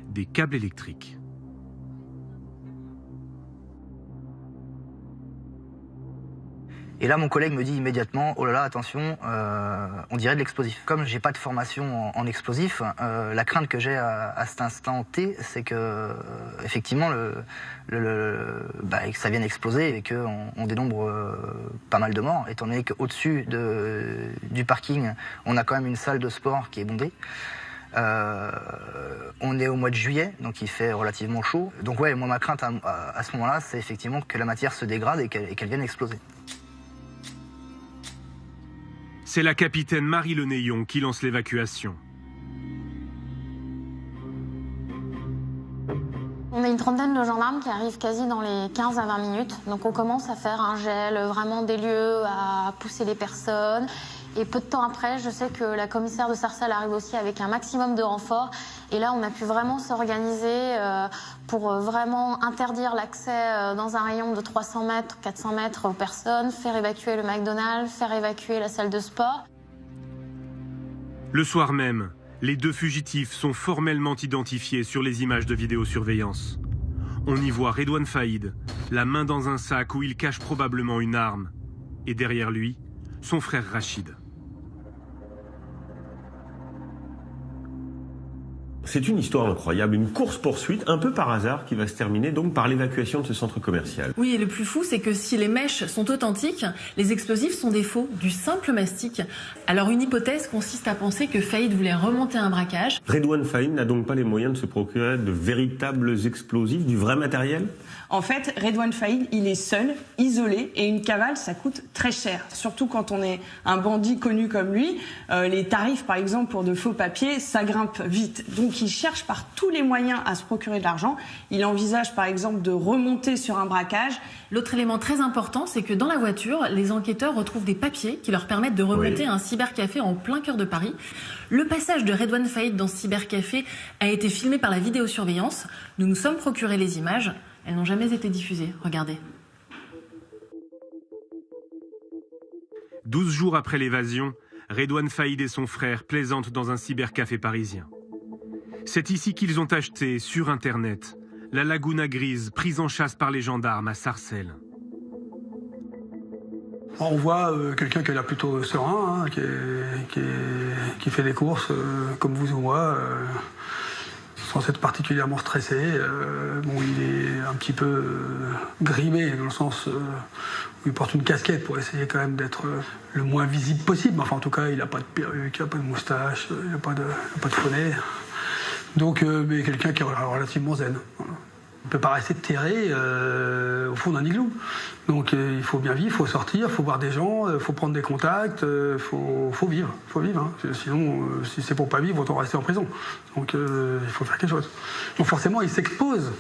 Speaker 1: des câbles électriques.
Speaker 19: Et là, mon collègue me dit immédiatement, oh là là, attention, on dirait de l'explosif. Comme j'ai pas de formation en explosif, la crainte que j'ai à cet instant T, c'est que effectivement, que ça vienne exploser et qu'on dénombre pas mal de morts, étant donné qu'au-dessus du parking, on a quand même une salle de sport qui est bondée. On est au mois de juillet, donc il fait relativement chaud. Donc ouais, moi ma crainte à ce moment-là, c'est effectivement que la matière se dégrade et qu'elle vienne exploser.
Speaker 1: C'est la capitaine Marie Lenéillon qui lance l'évacuation.
Speaker 20: On a une trentaine de gendarmes qui arrivent quasi dans les 15 à 20 minutes. Donc on commence à faire un gel vraiment des lieux, à pousser les personnes. Et peu de temps après, je sais que la commissaire de Sarcelles arrive aussi avec un maximum de renforts. Et là, on a pu vraiment s'organiser pour vraiment interdire l'accès dans un rayon de 300 mètres, 400 mètres aux personnes, faire évacuer le McDonald's, faire évacuer la salle de sport.
Speaker 1: Le soir même, les 2 fugitifs sont formellement identifiés sur les images de vidéosurveillance. On y voit Redouane Faïd, la main dans un sac où il cache probablement une arme. Et derrière lui, son frère Rachid.
Speaker 6: C'est une histoire incroyable, une course-poursuite un peu par hasard qui va se terminer donc par l'évacuation de ce centre commercial.
Speaker 9: Oui, et le plus fou, c'est que si les mèches sont authentiques, les explosifs sont des faux, du simple mastic. Alors une hypothèse consiste à penser que Faïd voulait remonter un braquage.
Speaker 6: Redouane Faïd n'a donc pas les moyens de se procurer de véritables explosifs, du vrai matériel ?
Speaker 5: En fait, Redouane Faïd, il est seul, isolé, et une cavale, ça coûte très cher. Surtout quand on est un bandit connu comme lui, les tarifs, par exemple, pour de faux papiers, ça grimpe vite. Donc il cherche par tous les moyens à se procurer de l'argent. Il envisage, par exemple, de remonter sur un braquage.
Speaker 9: L'autre élément très important, c'est que dans la voiture, les enquêteurs retrouvent des papiers qui leur permettent de remonter à un cybercafé en plein cœur de Paris. Le passage de Redouane Faïd dans ce cybercafé a été filmé par la vidéosurveillance. Nous nous sommes procuré les images. Elles n'ont jamais été diffusées. Regardez.
Speaker 1: 12 jours après l'évasion, Redouane Faïd et son frère plaisantent dans un cybercafé parisien. C'est ici qu'ils ont acheté, sur Internet, la Laguna Grise, prise en chasse par les gendarmes à Sarcelles.
Speaker 23: On voit quelqu'un qui a l'air plutôt serein, hein, qui fait des courses comme vous ou moi, sans être particulièrement stressé. Il est un petit peu grimé dans le sens où il porte une casquette pour essayer quand même d'être le moins visible possible. Enfin, en tout cas, il n'a pas de perruque, il n'a pas de moustache, il n'a pas de bonnet. Donc, mais quelqu'un qui est relativement zen. Voilà. On ne peut pas rester terré au fond d'un igloo. Donc il faut bien vivre, il faut sortir, il faut voir des gens, il faut prendre des contacts, il faut vivre. Hein. Sinon, si c'est pour pas vivre, autant rester en prison. Donc il faut faire quelque chose. Donc forcément, il s'expose.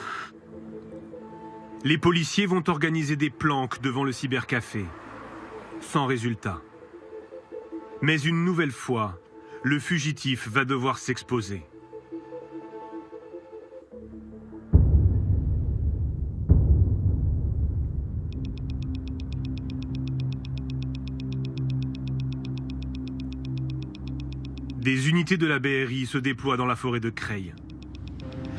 Speaker 1: Les policiers vont organiser des planques devant le cybercafé. Sans résultat. Mais une nouvelle fois, le fugitif va devoir s'exposer. Des unités de la BRI se déploient dans la forêt de Creil.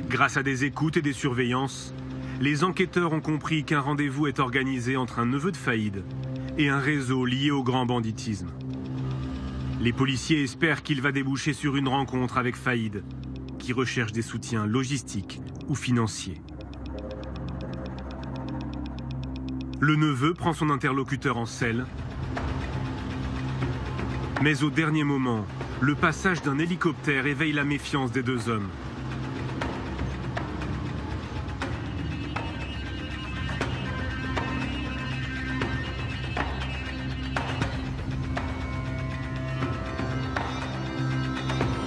Speaker 1: Grâce à des écoutes et des surveillances, les enquêteurs ont compris qu'un rendez-vous est organisé entre un neveu de Faïd et un réseau lié au grand banditisme. Les policiers espèrent qu'il va déboucher sur une rencontre avec Faïd, qui recherche des soutiens logistiques ou financiers. Le neveu prend son interlocuteur en selle, mais au dernier moment, le passage d'un hélicoptère éveille la méfiance des deux hommes.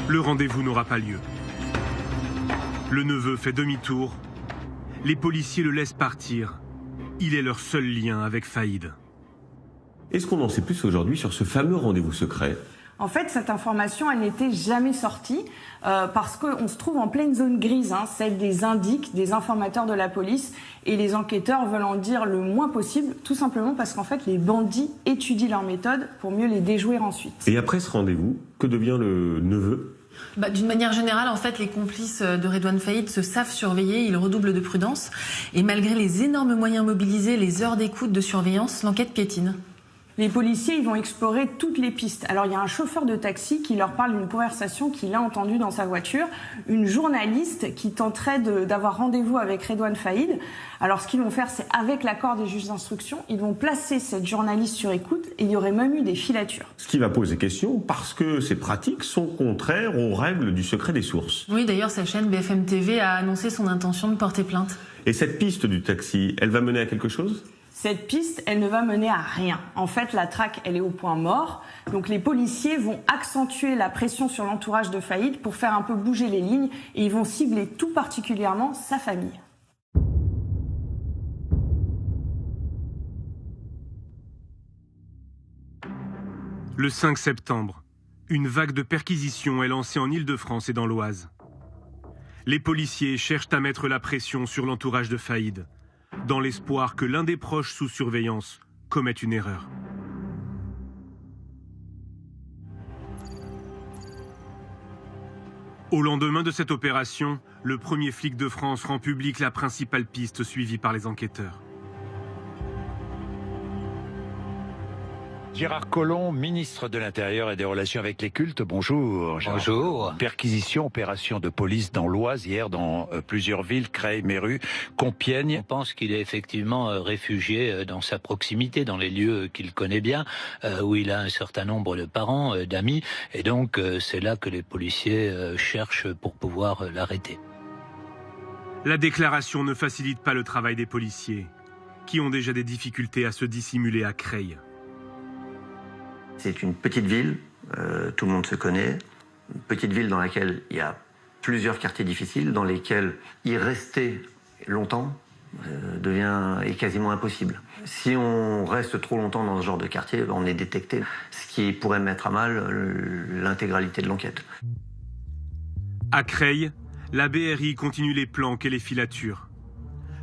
Speaker 1: Le rendez-vous n'aura pas lieu. Le neveu fait demi-tour. Les policiers le laissent partir. Il est leur seul lien avec Faïd.
Speaker 6: Est-ce qu'on en sait plus aujourd'hui sur ce fameux rendez-vous secret ?
Speaker 5: En fait, cette information, elle n'était jamais sortie parce qu'on se trouve en pleine zone grise, celle des indiques, des informateurs de la police, et les enquêteurs veulent en dire le moins possible, tout simplement parce qu'en fait, les bandits étudient leurs méthodes pour mieux les déjouer ensuite.
Speaker 6: Et après ce rendez-vous, que devient le neveu ?
Speaker 9: D'une manière générale, en fait, les complices de Redouane Faïd se savent surveiller, ils redoublent de prudence, et malgré les énormes moyens mobilisés, les heures d'écoute de surveillance, l'enquête piétine.
Speaker 5: Les policiers, ils vont explorer toutes les pistes. Alors, il y a un chauffeur de taxi qui leur parle d'une conversation qu'il a entendue dans sa voiture. Une journaliste qui tenterait d'avoir rendez-vous avec Redouane Faïd. Alors, ce qu'ils vont faire, c'est avec l'accord des juges d'instruction, ils vont placer cette journaliste sur écoute et il y aurait même eu des filatures.
Speaker 6: Ce qui va poser question parce que ces pratiques sont contraires aux règles du secret des sources.
Speaker 9: Oui, d'ailleurs, sa chaîne BFM TV a annoncé son intention de porter plainte.
Speaker 6: Et cette piste du taxi, elle va mener à quelque chose ?
Speaker 5: Cette piste, elle ne va mener à rien. En fait, la traque, elle est au point mort. Donc les policiers vont accentuer la pression sur l'entourage de Faïd pour faire un peu bouger les lignes et ils vont cibler tout particulièrement sa famille.
Speaker 1: Le 5 septembre, une vague de perquisitions est lancée en Île-de-France et dans l'Oise. Les policiers cherchent à mettre la pression sur l'entourage de Faïd, dans l'espoir que l'un des proches sous surveillance commette une erreur. Au lendemain de cette opération, le premier flic de France rend public la principale piste suivie par les enquêteurs.
Speaker 2: Gérard Collomb, ministre de l'Intérieur et des Relations avec les cultes, bonjour.
Speaker 4: Bonjour.
Speaker 2: Perquisition, opération de police dans l'Oise, hier dans plusieurs villes, Creil, Méru, Compiègne.
Speaker 4: On pense qu'il est effectivement réfugié dans sa proximité, dans les lieux qu'il connaît bien, où il a un certain nombre de parents, d'amis, et donc c'est là que les policiers cherchent pour pouvoir l'arrêter.
Speaker 1: La déclaration ne facilite pas le travail des policiers, qui ont déjà des difficultés à se dissimuler à Creil.
Speaker 8: C'est une petite ville, tout le monde se connaît, une petite ville dans laquelle il y a plusieurs quartiers difficiles, dans lesquels y rester longtemps est quasiment impossible. Si on reste trop longtemps dans ce genre de quartier, on est détecté, ce qui pourrait mettre à mal l'intégralité de l'enquête.
Speaker 1: À Creil, la BRI continue les planques et les filatures.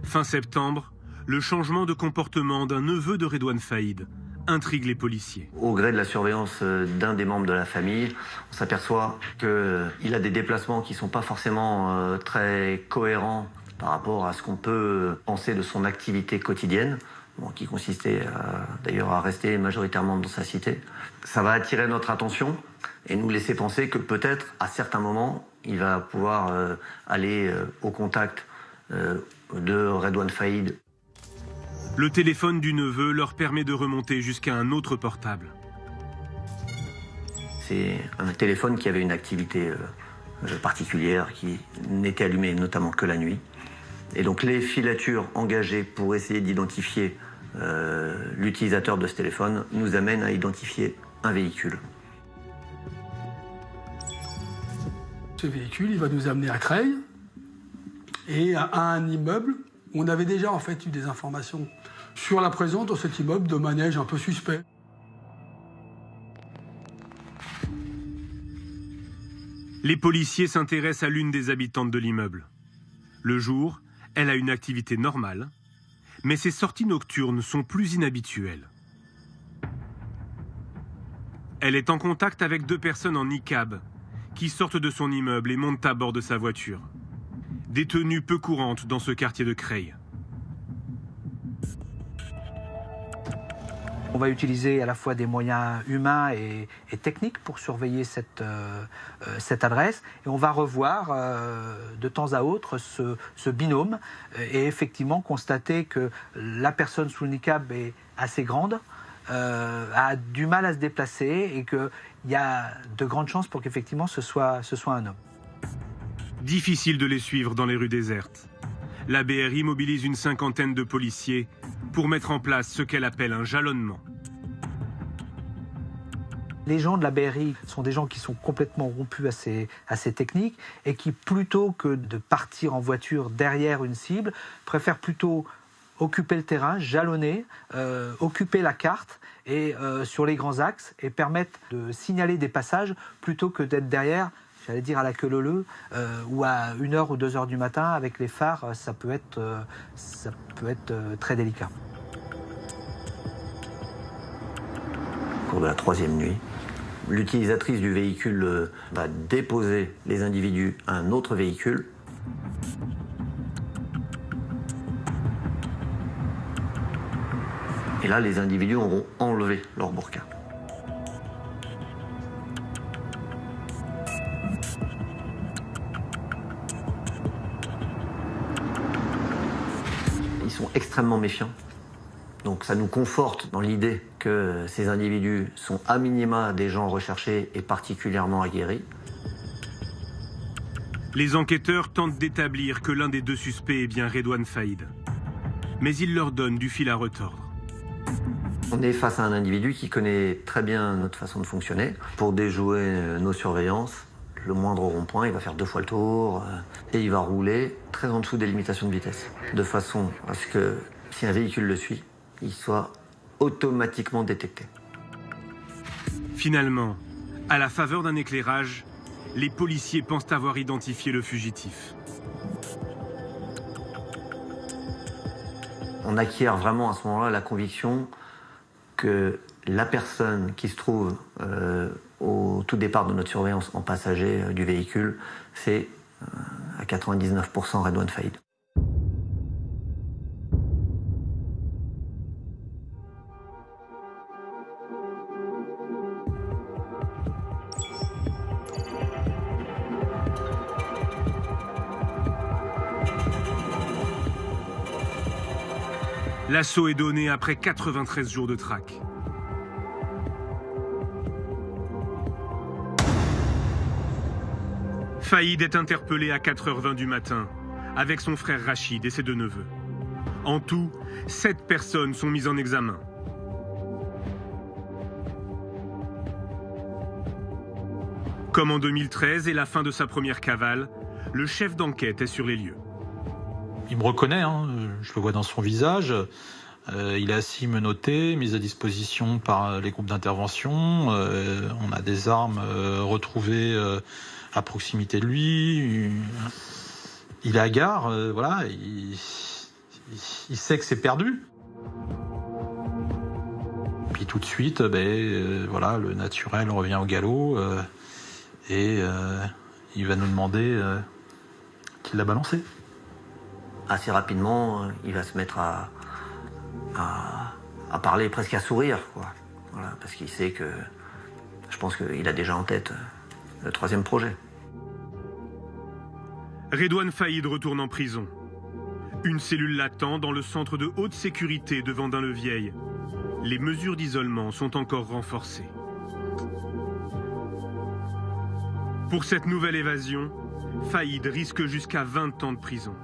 Speaker 1: Fin septembre, le changement de comportement d'un neveu de Redouane Faïd intrigue les policiers.
Speaker 8: Au gré de la surveillance d'un des membres de la famille, on s'aperçoit qu'il a des déplacements qui ne sont pas forcément très cohérents par rapport à ce qu'on peut penser de son activité quotidienne, qui consistait d'ailleurs à rester majoritairement dans sa cité. Ça va attirer notre attention et nous laisser penser que peut-être, à certains moments, il va pouvoir aller au contact de Redouane Faïd.
Speaker 1: Le téléphone du neveu leur permet de remonter jusqu'à un autre portable.
Speaker 8: C'est un téléphone qui avait une activité particulière, qui n'était allumé notamment que la nuit. Et donc les filatures engagées pour essayer d'identifier l'utilisateur de ce téléphone nous amènent à identifier un véhicule.
Speaker 23: Ce véhicule, il va nous amener à Creil et à un immeuble où on avait déjà en fait eu des informations sur la présence dans cet immeuble de manège un peu suspect.
Speaker 1: Les policiers s'intéressent à l'une des habitantes de l'immeuble. Le jour, elle a une activité normale, mais ses sorties nocturnes sont plus inhabituelles. Elle est en contact avec 2 personnes en niqab qui sortent de son immeuble et montent à bord de sa voiture. Des tenues peu courantes dans ce quartier de Creil.
Speaker 18: On va utiliser à la fois des moyens humains et techniques pour surveiller cette adresse. Et on va revoir de temps à autre ce binôme et effectivement constater que la personne sous le niqab est assez grande, a du mal à se déplacer et qu'il y a de grandes chances pour qu'effectivement ce soit un homme.
Speaker 1: Difficile de les suivre dans les rues désertes. La BRI mobilise une 50aine de policiers pour mettre en place ce qu'elle appelle un jalonnement.
Speaker 18: Les gens de la BRI sont des gens qui sont complètement rompus à ces techniques et qui, plutôt que de partir en voiture derrière une cible, préfèrent plutôt occuper le terrain, jalonner, occuper la carte et sur les grands axes et permettre de signaler des passages plutôt que d'être derrière, j'allais dire à la queue leu-leu, ou à 1h ou 2h du matin avec les phares, ça peut être très délicat.
Speaker 8: Au cours de la 3e nuit, l'utilisatrice du véhicule va déposer les individus à un autre véhicule. Et là, les individus auront enlevé leur burqa. Ils sont extrêmement méfiants. Donc ça nous conforte dans l'idée que ces individus sont à minima des gens recherchés et particulièrement aguerris.
Speaker 1: Les enquêteurs tentent d'établir que l'un des 2 suspects est bien Redouane Faïd. Mais ils leur donnent du fil à retordre.
Speaker 8: On est face à un individu qui connaît très bien notre façon de fonctionner. Pour déjouer nos surveillances, le moindre rond-point, il va faire 2 fois le tour et il va rouler très en dessous des limitations de vitesse. De façon à ce que si un véhicule le suit, il soit automatiquement détecté.
Speaker 1: Finalement, à la faveur d'un éclairage, les policiers pensent avoir identifié le fugitif.
Speaker 8: On acquiert vraiment à ce moment-là la conviction que la personne qui se trouve au tout départ de notre surveillance en passager du véhicule, c'est à 99% Redouane Faïd.
Speaker 1: L'assaut est donné après 93 jours de traque. Faïd est interpellé à 4h20 du matin, avec son frère Rachid et ses 2 neveux. En tout, 7 personnes sont mises en examen. Comme en 2013 et la fin de sa première cavale, le chef d'enquête est sur les lieux.
Speaker 11: Il me reconnaît, hein, je le vois dans son visage. Il est assis menotté, mis à disposition par les groupes d'intervention. On a des armes retrouvées à proximité de lui. Il est hagard, voilà. Il sait que c'est perdu. Puis tout de suite, voilà, le naturel revient au galop et il va nous demander qui l'a balancé.
Speaker 8: Assez rapidement, il va se mettre à parler, presque à sourire, quoi. Voilà, parce qu'il sait que, je pense qu'il a déjà en tête le 3e projet.
Speaker 1: Redouane Faïd retourne en prison. Une cellule l'attend dans le centre de haute sécurité de Vendin-le-Vieil. Les mesures d'isolement sont encore renforcées. Pour cette nouvelle évasion, Faïd risque jusqu'à 20 ans de prison.